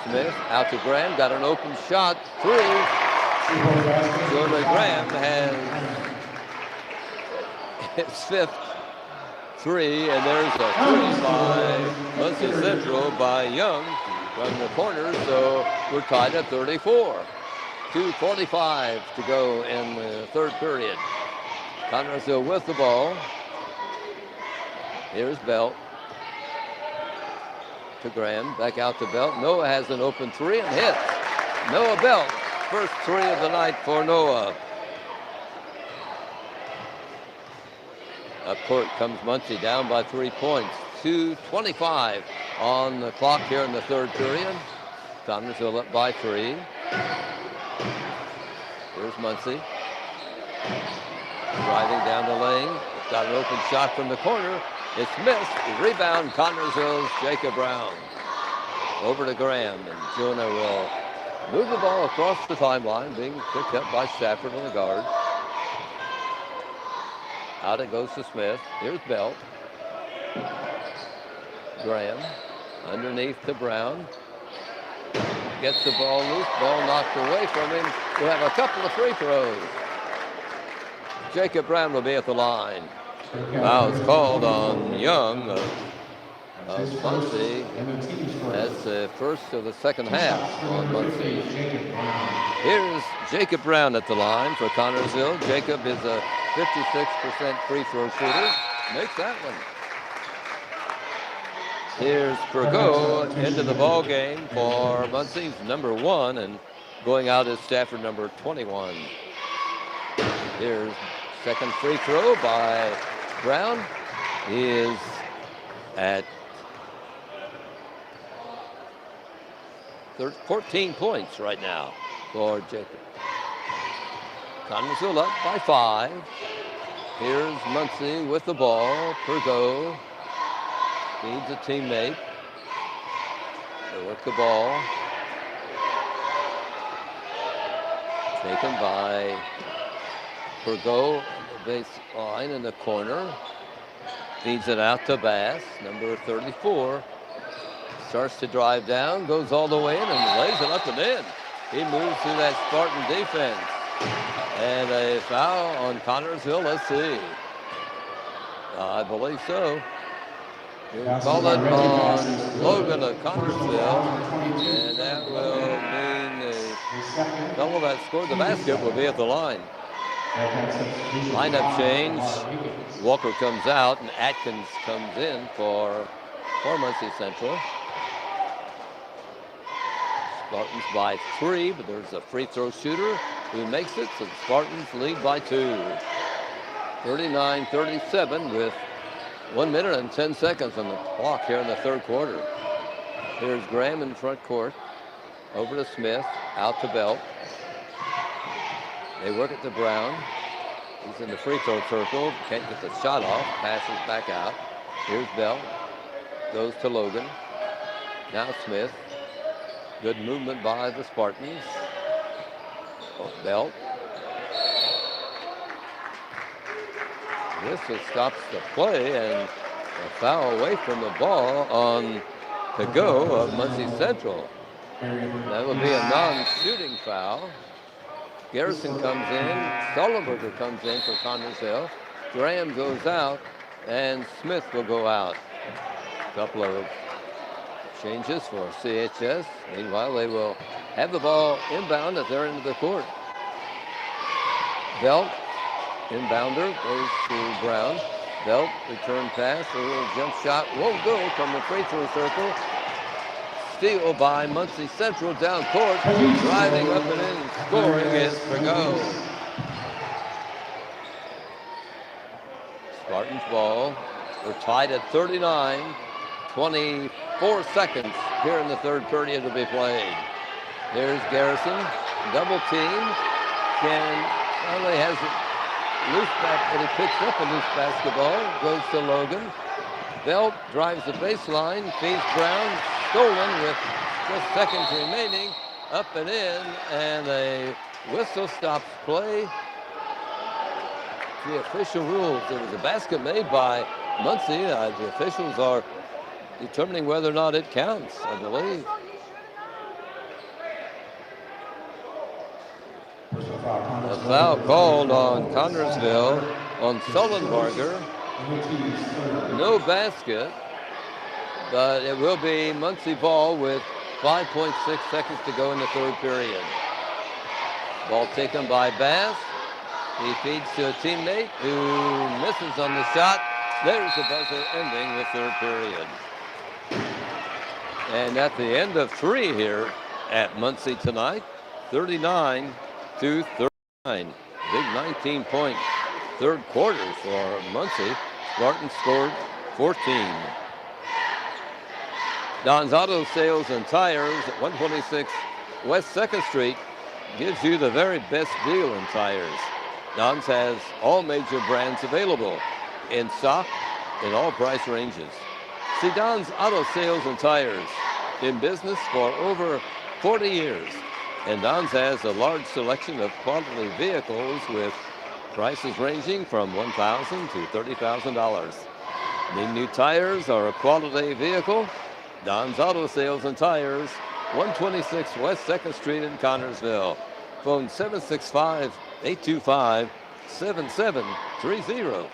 Smith out to Graham. Got an open shot. Three. Jordan Graham has his fifth three, and there's a three by Muncie Central by Young from the corner, so we're tied at 34. 2:45 to go in the third period. Connersville with the ball. Here's Belt. To Graham, back out to Belt. Noah has an open three and hits. Noah Belt, first three of the night for Noah. Up court comes Muncie, down by 3 points. 2:25 on the clock here in the third period. Connersville up by 3. Here's Muncie. Driving down the lane. Got an open shot from the corner. It's missed. Rebound, Connersville's Jacob Brown. Over to Graham, and Jonah will move the ball across the timeline, being picked up by Stafford on the guard. Out it goes to Smith. Here's Belt. Graham underneath to Brown. Gets the ball loose. Ball knocked away from him. We'll have a couple of free throws. Jacob Brown will be at the line. Foul's called on Young of His Muncie. and the team's first. That's the first of the second half on Muncie. Jacob Brown. Here's Jacob Brown at the line for Connersville. Jacob is a 56% free throw shooter. Makes that one. Here's Pergot into the ball game for Muncie's number 1, and going out is Stafford number 21. Here's second free throw by Brown. He is at 14 points right now for Jacob. Connersville up by 5. Here's Muncie with the ball. Pergot needs a teammate. They work the ball. Taken by Pergot, the baseline in the corner. Feeds it out to Bass, number 34. Starts to drive down, goes all the way in, and lays it up and in. He moves through that Spartan defense. And a foul on Connersville. Let's see. I believe so. Call it on Logan of Connersville. And that will mean the fellow that scored the basket will be at the line. Lineup change. Walker comes out and Atkins comes in for Muncie Central. Spartans by 3, but there's a free throw shooter who makes it, so the Spartans lead by 2. 39-37 with 1 minute and 10 seconds on the clock here in the third quarter. Here's Graham in front court. Over to Smith, out to Belt. They work it to Brown. He's in the free throw circle. Can't get the shot off. Passes back out. Here's Belt. Goes to Logan. Now Smith. Good movement by the Spartans. Oh, Belt. Whistle stops the play, and a foul away from the ball on the go of Muncie Central. That would be a non-shooting foul. Garrison comes in. Sullenberger comes in for Connersville. Graham goes out, and Smith will go out. A couple of changes for CHS. Meanwhile, they will have the ball inbound at their end of the court. Belt, inbounder, goes to Brown. Belt, return pass, a little jump shot, won't go from the free throw circle. Steal by Muncie Central down court. Driving up and in, scoring is Pergot. Spartans ball. We're tied at 39. 24 seconds here in the third period to be played. There's Garrison, double team. Finally has it loose back, and he picks up a loose basketball. Goes to Logan. Belt drives the baseline, feeds Brown, stolen with just seconds remaining. Up and in, and a whistle stops play. The official rules. There was a basket made by Muncie. The officials are determining whether or not it counts, I believe. A foul called on Connersville on Sullenberger. No basket, but it will be Muncie ball with 5.6 seconds to go in the third period. Ball taken by Bass. He feeds to a teammate who misses on the shot. There's the buzzer ending the third period. And at the end of 3 here at Muncie tonight, 39-39. Big 19-point third quarter for Muncie. Spartans scored 14. Don's Auto Sales and Tires at 126 West 2nd Street gives you the very best deal in tires. Don's has all major brands available in stock in all price ranges. See Don's Auto Sales and Tires, in business for over 40 years. And Don's has a large selection of quality vehicles with prices ranging from $1,000 to $30,000. Need new tires or a quality vehicle? Don's Auto Sales and Tires, 126 West 2nd Street in Connersville. Phone 765-825-7730.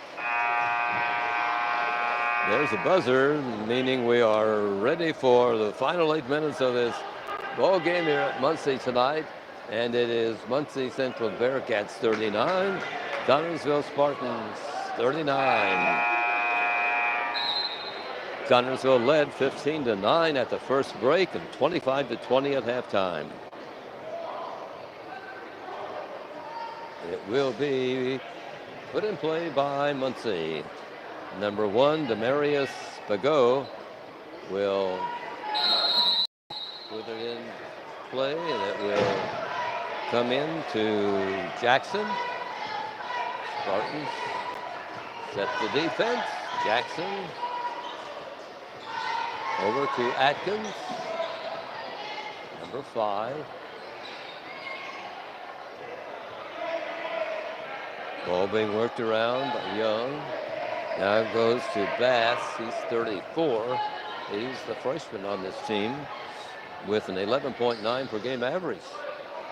There's a buzzer, meaning we are ready for the final 8 minutes of this ball game here at Muncie tonight. And it is Muncie Central Bearcats 39, Connersville Spartans 39. Connersville led 15-9 at the first break and 25-20 at halftime. It will be put in play by Muncie. Number 1, Demarius Pagot, will put it in play, and it will come in to Jackson. Spartans set the defense. Jackson over to Atkins, number 5. Ball being worked around by Young. Now it goes to Bass. He's 34. He's the freshman on this team with an 11.9 per game average.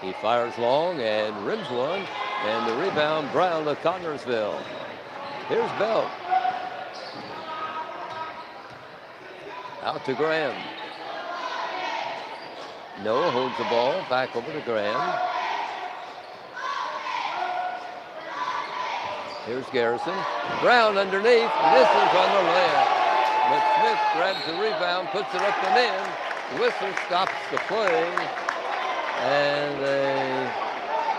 He fires long and rims one, and the rebound Brown of Connersville. Here's Bell. Out to Graham. Noah holds the ball back over to Graham. Here's Garrison. Brown underneath, misses on the layup. But Smith grabs the rebound, puts it up and in. Whistler stops the play. And a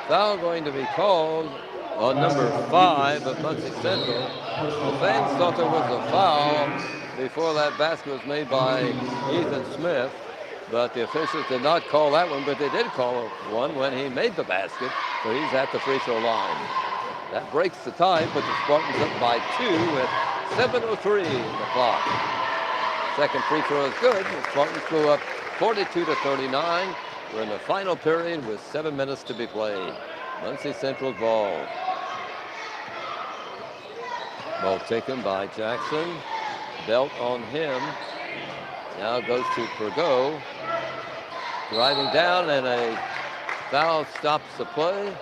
foul going to be called on number 5 of Muncie Central. The fans thought there was a foul before that basket was made by Ethan Smith. But the officials did not call that one, but they did call one when he made the basket. So he's at the free throw line. That breaks the tie, puts the Spartans up by 2 with 7:03 in the clock. Second free throw is good. The Spartans go up 42-39. We're in the final period with 7 minutes to be played. Muncie Central ball. Ball taken by Jackson. Belt on him. Now goes to Pergot. Driving down, and a foul stops the play.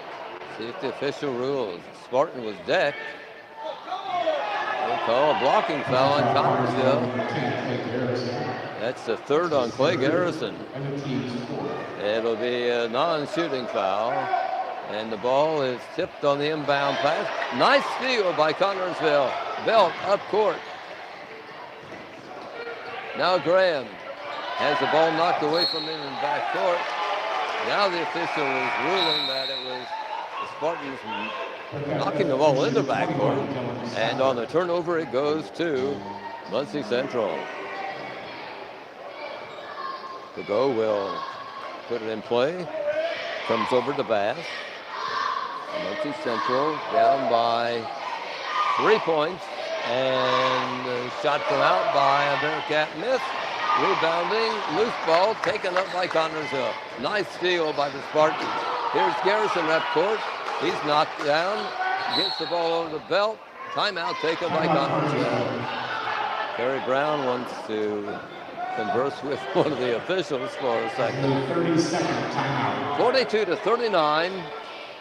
See if the official rules. Spartan was decked. We'll call a blocking foul on Connersville. That's the third on Clay Garrison. It'll be a non-shooting foul. And the ball is tipped on the inbound pass. Nice steal by Connersville. Belt up court. Now Graham has the ball knocked away from him in back court. Now the official is ruling that it was the Spartans knocking the ball into backcourt, and on the turnover it goes to Muncie Central. Pagot will put it in play. Comes over to Bass. Muncie Central down by 3 points, and the shot from out by a Bearcat miss. Rebounding, loose ball taken up by Connersville. Nice steal by the Spartans. Here's Garrison up court. He's knocked down, gets the ball over the belt. Timeout taken by Connersville. Terry Brown wants to converse with one of the officials for a second. 30-second timeout. 42-39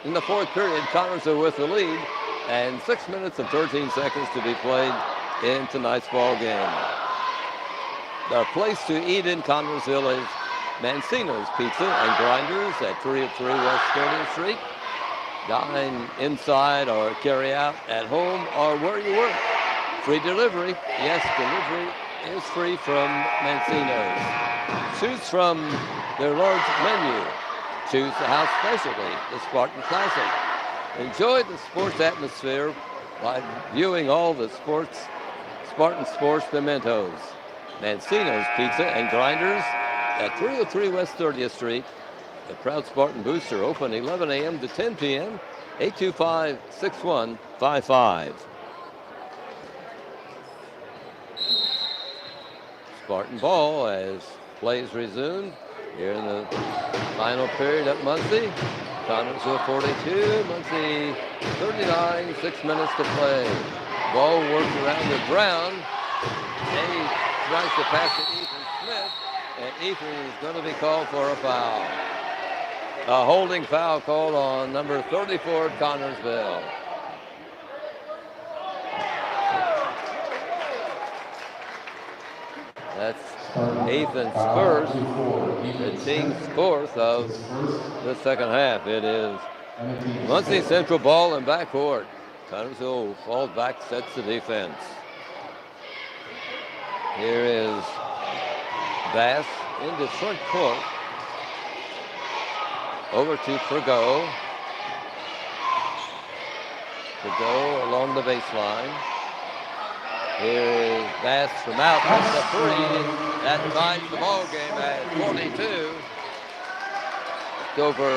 in the fourth period. Connersville with the lead, and 6 minutes and 13 seconds to be played in tonight's ball game. The place to eat in Connersville is Mancino's Pizza and Grinders at 303 West 30th Street. Dine inside or carry out at home or where you work. Free delivery. Yes, delivery is free from Mancino's. Choose from their large menu. Choose the house specialty, the Spartan Classic. Enjoy the sports atmosphere by viewing all the Spartan Sports mementos. Mancino's Pizza and Grinders at 303 West 30th Street. The proud Spartan Booster open 11 a.m. to 10 p.m. 825-6155. Spartan ball as plays resumed here in the final period at Muncie. Connersville 42, Muncie 39, 6 minutes to play. Ball worked around with Brown. And he tries to pass to Ethan Smith, and Ethan is going to be called for a foul. A holding foul called on number 34, Connersville. Ethan's first, the team's fourth of the second half. It is Muncie Central ball in backcourt. Connersville falls back, sets the defense. Here is Bass into front court. Over to Pergot. Pergot along the baseline. Here is Bass from out from the three. That ties the ball game at 42. Just over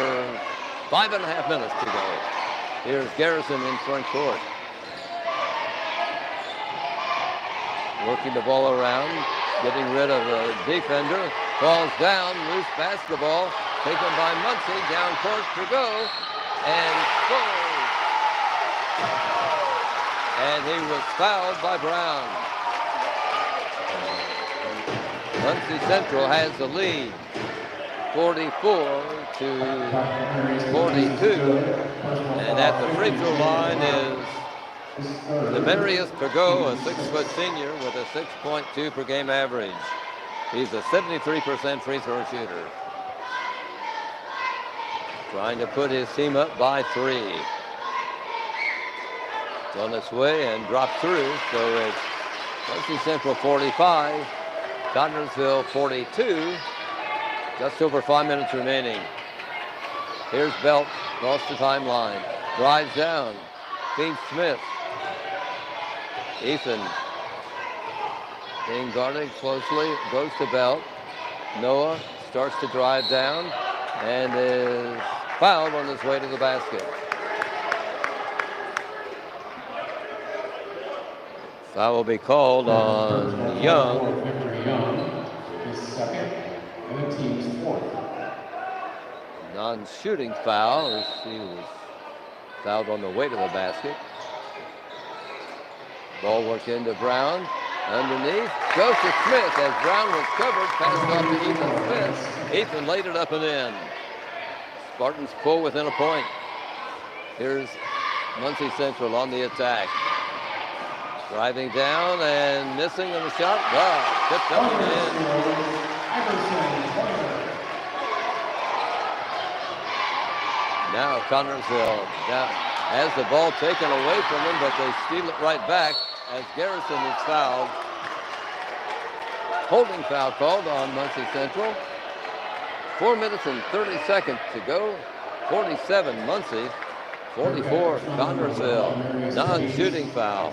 5.5 minutes to go. Here's Garrison in front court. Working the ball around, getting rid of a defender. Falls down, loose basketball. Taken by Muncie, down court to go. And scores. And he was fouled by Brown. Muncie Central has the lead, 44 to 42. And at the free throw line is Demarius Pergot, a 6-foot senior with a 6.2 per game average. He's a 73% free throw shooter. Trying to put his team up by 3. It's on its way and dropped through, so it's Muncie Central 45, Connersville 42. Just over 5 minutes remaining. Here's Belt across the timeline. Drives down. Feeds Smith. Ethan being guarded closely. Goes to Belt. Noah starts to drive down and is fouled on his way to the basket. Foul will be called on Young. His second and the team's fourth. Non-shooting foul as he was fouled on the way to the basket. Ball worked into Brown. Underneath, goes to Smith as Brown was covered. Passed off to Ethan Smith. Ethan laid it up and in. Spartans pull within a point. Here's Muncie Central on the attack. Driving down and missing on the shot. Wow, tipped up and in. Now Connersville has the ball taken away from them, but they steal it right back as Garrison is fouled. Holding foul called on Muncie Central. 4 minutes and 30 seconds to go. 47 Muncie, 44 Connersville. Non-shooting foul.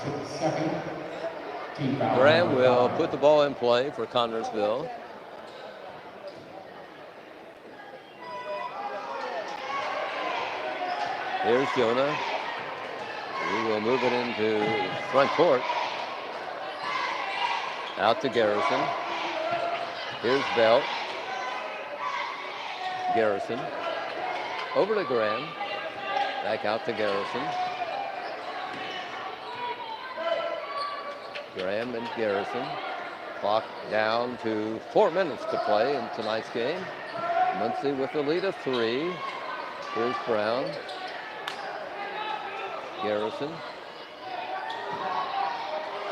Graham will put the ball in play for Connersville. Here's Jonah. He will move it into front court. Out to Garrison. Here's Belt. Garrison. Over to Graham. Back out to Garrison. Graham and Garrison. Clock down to 4 minutes to play in tonight's game. Muncie with a lead of 3. Here's Brown. Garrison.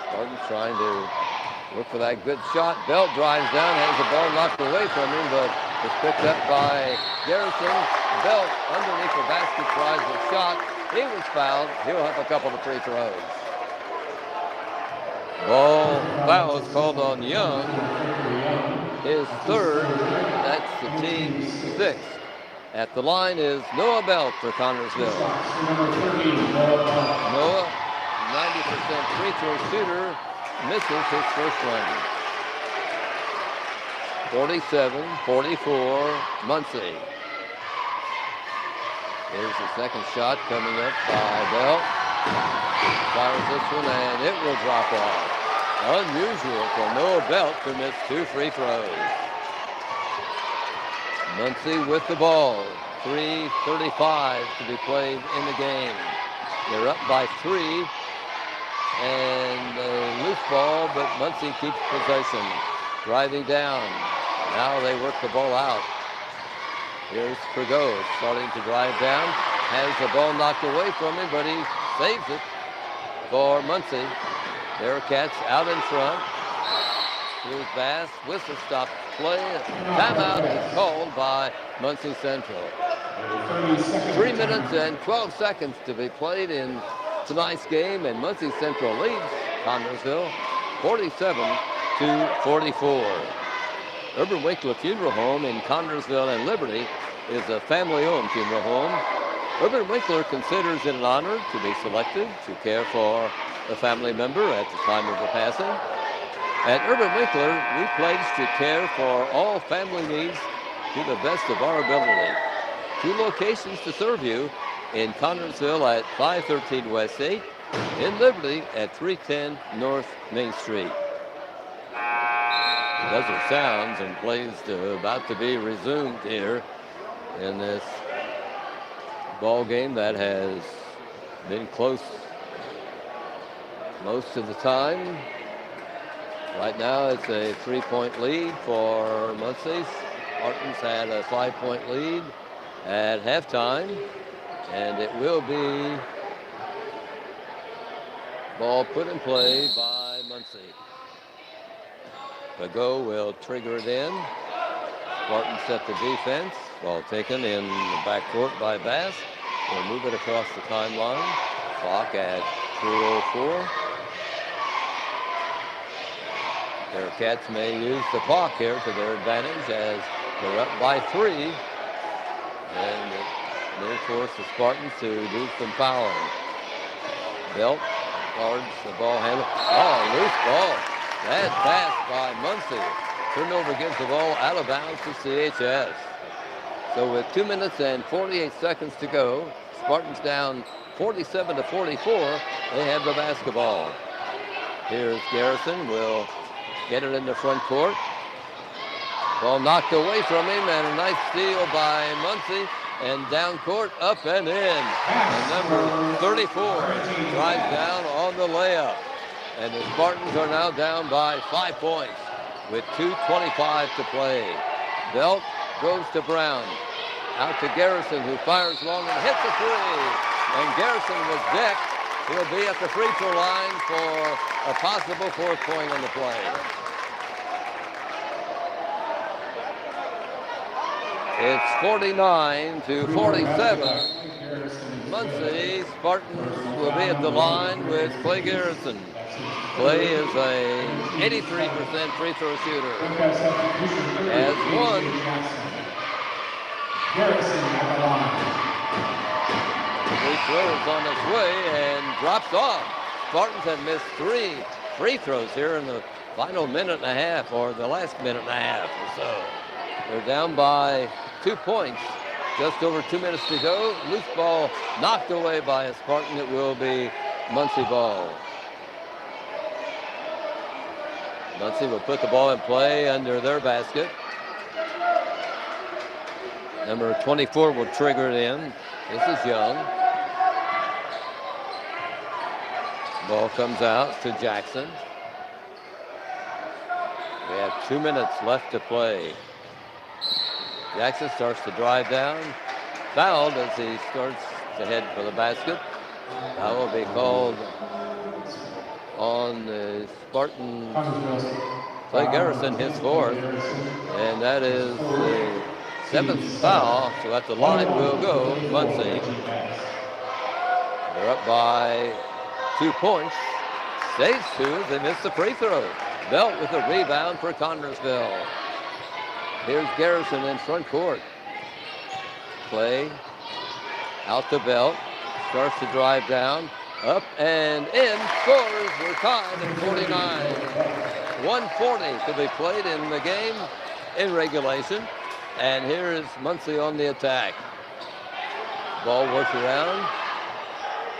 Spartans trying to look for that good shot. Belt drives down, has the ball knocked away from him, but it's picked up by Garrison. Belt underneath the basket tries the shot. He was fouled. He'll have a couple of free throws. Foul is called on Young. His third. That's the team's 6th. At the line is Noah Belt for Connersville. Noah, 90% free throw shooter, misses his first one. 47-44, Muncie. Here's the second shot coming up by Belt. Fires this one and it will drop off. Unusual for Noah Belt to miss 2 free throws. Muncie with the ball. 3:35 to be played in the game. They're up by 3. And a loose ball, but Muncie keeps possession. Driving down. Now they work the ball out. Here's Pergot starting to drive down. Has the ball knocked away from him, but he saves it for Muncie. Bearcats out in front. Here's Bass. Whistle stop play. Timeout is called by Muncie Central. 3 minutes and 12 seconds to be played in tonight's game, and Muncie Central leads Connersville 47-44. Urban Winkler Funeral Home in Connersville and Liberty is a family-owned funeral home. Urban Winkler considers it an honor to be selected to care for a family member at the time of the passing. At Urban Winkler, we pledge to care for all family needs to the best of our ability. 2 locations to serve you in Connersville at 513 West 8, in Liberty at 310 North Main Street. Desert Sounds and plays about to be resumed here in this ball game that has been close most of the time. Right now it's a 3-point lead for Muncie. Spartans had a 5-point lead at halftime, and it will be ball put in play by Muncie. Pago will trigger it in. Spartans set the defense. Ball taken in the backcourt by Bass. They'll move it across the timeline. Clock at 2:04. Their Cats may use the clock here to their advantage as they're up by 3. And it may force the Spartans to do some fouling. Belt guards the ball handle. Oh, loose ball. Bad pass by Muncie. Turnover gives the ball out of bounds to CHS. So with 2 minutes and 48 seconds to go, Spartans down 47-44. They have the basketball. Here's Garrison. Will get it in the front court. Ball knocked away from him, and a nice steal by Muncie. And down court, up and in. And number 34 drives down on the layup. And the Spartans are now down by 5 points with 2:25 to play. Belt goes to Brown. Out to Garrison, who fires long and hits a 3. And Garrison was decked. He'll be at the free throw line for a possible 4th point on the play. It's 49-47. Muncie Spartans will be at the line with Clay Garrison. Clay is a 83% free throw shooter. Has one. Free throw is on its way and drops off. Spartans have missed 3 free throws here in the final minute and a half, or the last minute and a half or so. They're down by 2 points. Just over 2 minutes to go. Loose ball knocked away by a Spartan. It will be Muncie ball. Muncie will put the ball in play under their basket. Number 24 will trigger it in. This is Young. Ball comes out to Jackson. We have 2 minutes left to play. Jackson starts to drive down. Fouled as he starts to head for the basket. That will be called on the Spartan Clay Garrison, his 4th. And that is the 7th foul. So at the line will go Muncie. They're up by 2 points. Saves 2. They missed the free throw. Belt with a rebound for Connersville. Here's Garrison in front court. Clay out to Belt. Starts to drive down. Up and in. Scores. We're tied at 49. 1:40 to be played in the game in regulation. And here is Muncie on the attack. Ball worked around.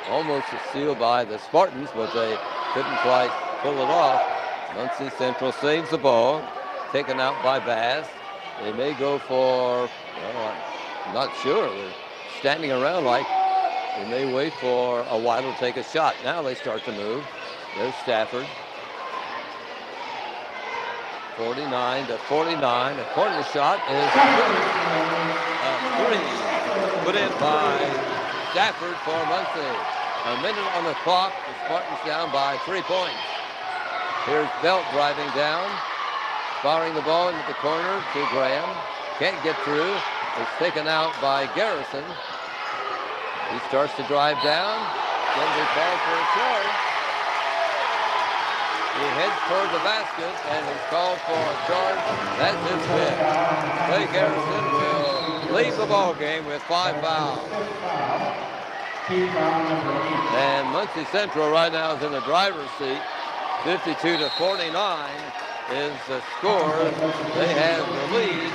Almost a steal by the Spartans, but they couldn't quite pull it off. Muncie Central saves the ball. Taken out by Bass. They may go for, well, I'm not sure. They're standing around like they may wait for a while to take a shot. Now they start to move. There's Stafford. 49-49. A corner shot is a 3. Put in by Stafford for Muncie. A minute on the clock. The Spartans down by 3 points. Here's Belt driving down. firing the ball into the corner to Graham. Can't get through. It's taken out by Garrison. He starts to drive down. Then he calls for a charge. He heads toward the basket and is called for a charge. That's his fifth. Clay Garrison will lead the ball game with 5 fouls. And Muncie Central right now is in the driver's seat. 52-49 is the score. They have the lead,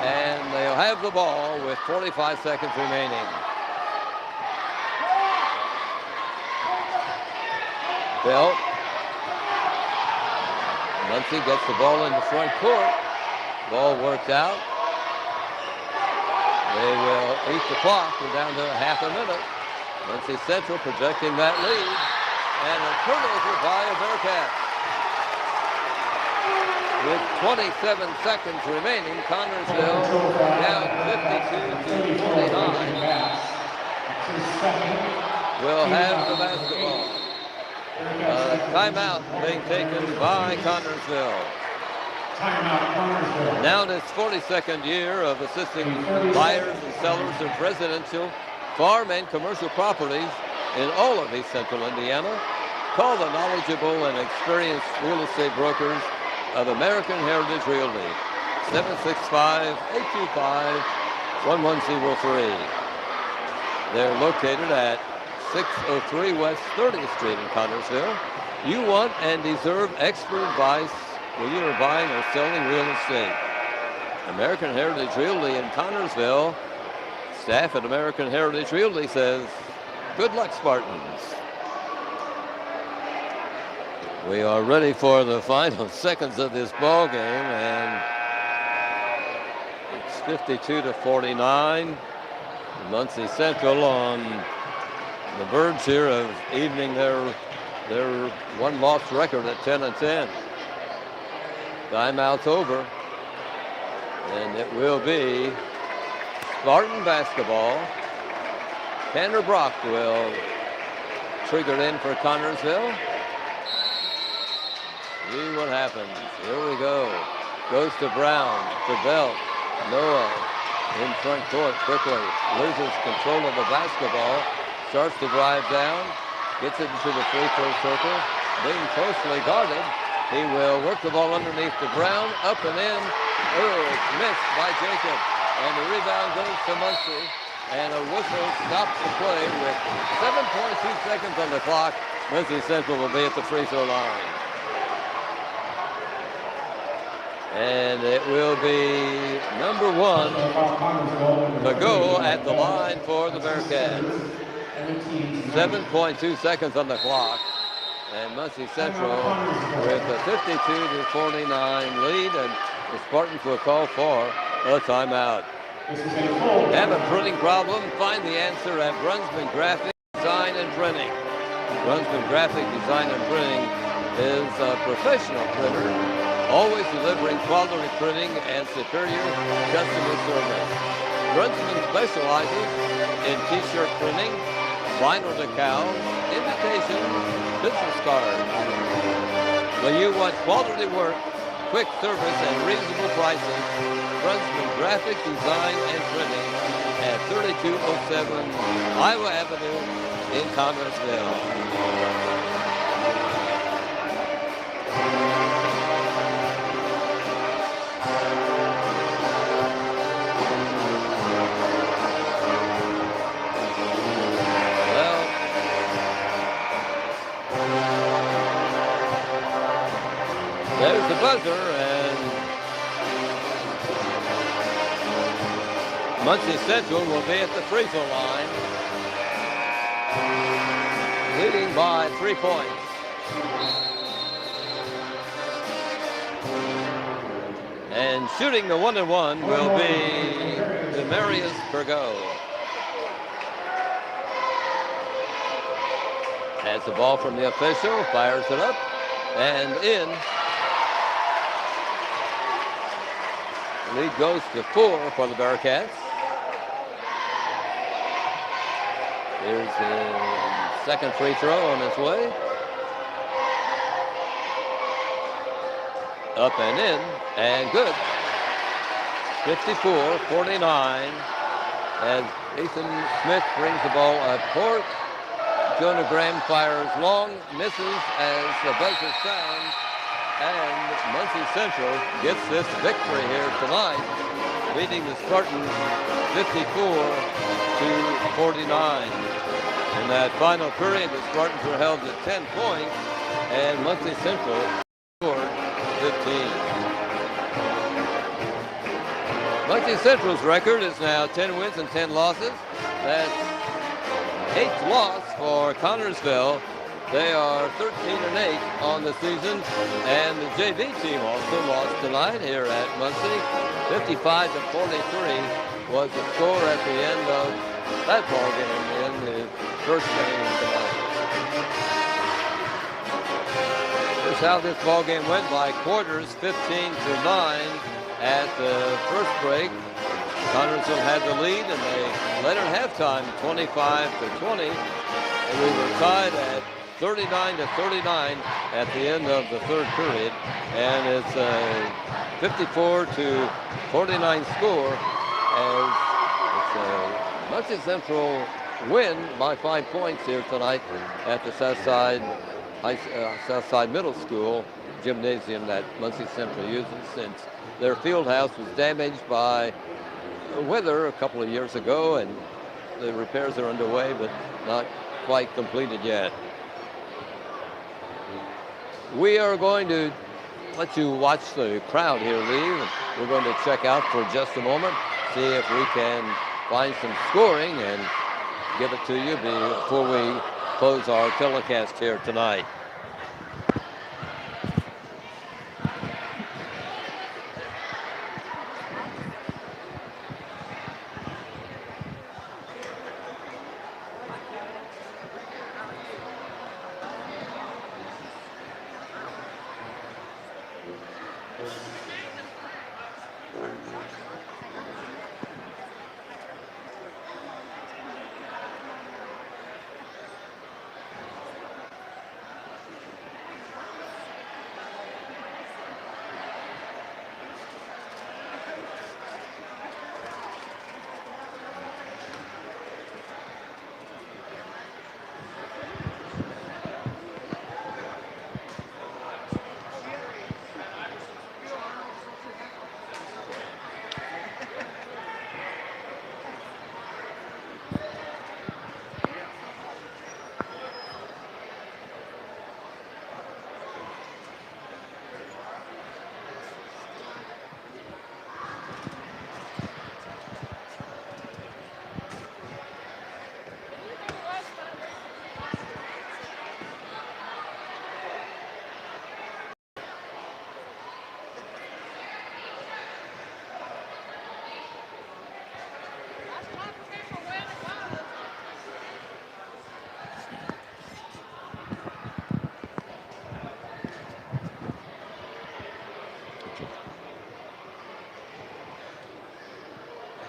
and they'll have the ball with 45 seconds remaining. Belt. Muncie gets the ball in the front court. Ball worked out. They will eat the clock. We're down to half a minute. Muncie Central projecting that lead. And a turnover by a Bearcat. With 27 seconds remaining, Connersville down 52-49 will have the basketball. Timeout being taken by Connersville. Now in its 42nd year of assisting buyers and sellers of residential, farm, and commercial properties in all of East Central Indiana, call the knowledgeable and experienced real estate brokers of American Heritage Realty. 765-825-1103. They're located at 603 West 30th Street in Connersville. You want and deserve expert advice when you are buying or selling real estate. American Heritage Realty in Connersville. Staff at American Heritage Realty says, good luck, Spartans. We are ready for the final seconds of this ball game, and it's 52-49. Muncie Central on the verge here of evening their one-loss record at 10-10. Timeout's over, and it will be Spartan basketball. Tanner Brock will trigger it in for Connersville. See what happens. Here we go. Goes to Brown, to Belt. Noah in front court quickly. Loses control of the basketball. Starts to drive down. Gets it into the free throw circle. Being closely guarded. He will work the ball underneath to Brown. Up and in. Oh, it's missed by Jacob. And the rebound goes to Muncie. And a whistle stops the play with 7.2 seconds on the clock. Muncie Central will be at the free throw line. And it will be number 1 to go at the line for the Bearcats. 7.2 seconds on the clock. And Muncie Central with a 52-49 lead, and the Spartans will call for a timeout. Have a printing problem? Find the answer at Brunsman Graphic Design and Printing. Brunsman Graphic Design and Printing is a professional printer, always delivering quality printing and superior customer service. Brunsman specializes in t-shirt printing, vinyl decals, invitations, business cards. When you want quality work, quick service, and reasonable prices, Brunsman Graphic Design and Printing at 3207 Iowa Avenue in Connersville. There's the buzzer, and Muncie Central will be at the free throw line, leading by 3 points. And shooting the 1-and-1 will be Demarius Pergot. Has the ball from the official, fires it up, and in. Lead goes to 4 for the Bearcats. Here's the second free throw on its way. up and in, and good. 54-49, as Ethan Smith brings the ball up court. Jonah Graham fires long, misses as the buzzer sounds, and Muncie Central gets this victory here tonight, beating the Spartans 54-49. In that final period, the Spartans were held to 10 points, and Muncie Central scored 15. Muncie Central's record is now 10 wins and 10 losses. That's 8th loss for Connorsville. They are 13-8 on the season, and the JV team also lost tonight here at Muncie. 55-43 was the score at the end of that ball game in the first game tonight. Here's how this ball game went by quarters: 15-9 at the first break. Connorsville had the lead, and they led at halftime, 25-20. And we were tied at 39-39 at the end of the third period, and it's a 54-49 score, as it's a Muncie Central win by 5 points here tonight at the Southside Middle School gymnasium that Muncie Central uses, since their field house was damaged by weather a couple of years ago, and the repairs are underway but not quite completed yet. We are going to let you watch the crowd here leave. We're going to check out for just a moment, see if we can find some scoring and give it to you before we close our telecast here tonight.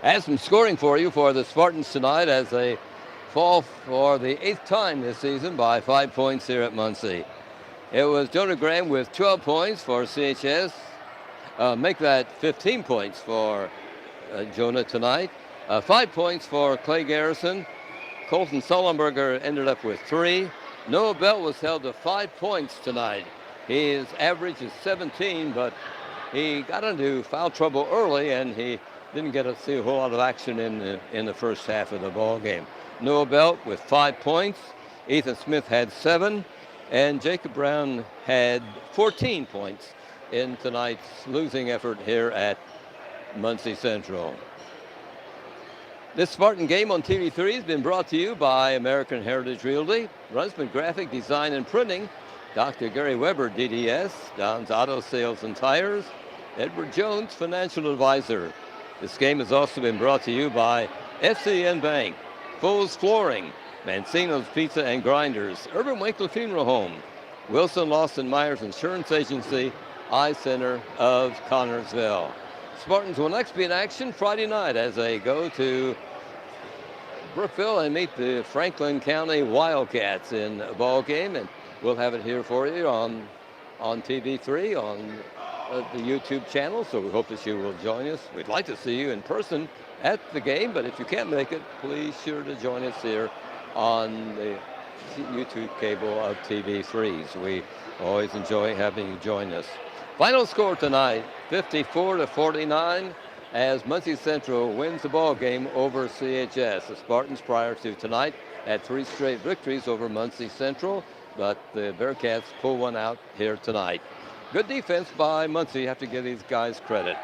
Has some scoring for you for the Spartans tonight as they fall for the 8th time this season by 5 points here at Muncie. It was Jonah Graham with 12 points for CHS. Make that 15 points for Jonah tonight. 5 points for Clay Garrison. Colton Sullenberger ended up with 3. Noah Bell was held to 5 points tonight. His average is 17, but he got into foul trouble early, and he didn't get to see a whole lot of action in the first half of the ball game. Noah Bell with 5 points. Ethan Smith had 7, and Jacob Brown had 14 points in tonight's losing effort here at Muncie Central. This Spartan game on TV3 has been brought to you by American Heritage Realty, Brunsman Graphic Design and Printing, Dr. Gary Weber, DDS, Don's Auto Sales and Tires, Edward Jones, Financial Advisor. This game has also been brought to you by FCN Bank, Foles Flooring, Mancino's Pizza and Grinders, Urban Winkler Funeral Home, Wilson Lawson Myers Insurance Agency, I-Center of Connorsville. Spartans will next be in action Friday night as they go to Brookville and meet the Franklin County Wildcats in a ball game, and we'll have it here for you on TV3 on the YouTube channel, so we hope that you will join us. We'd like to see you in person at the game, but if you can't make it, please sure to join us here on the YouTube cable of TV3s. We always enjoy having you join us. Final score tonight, 54-49, as Muncie Central wins the ball game over CHS. The Spartans prior to tonight had 3 straight victories over Muncie Central, but the Bearcats pull one out here tonight. Good defense by Muncie. You have to give these guys credit.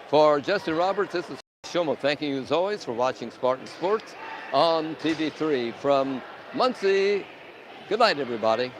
For Justin Roberts, this is Schomo thanking you as always for watching Spartan Sports on TV3 from Muncie. Good night, everybody.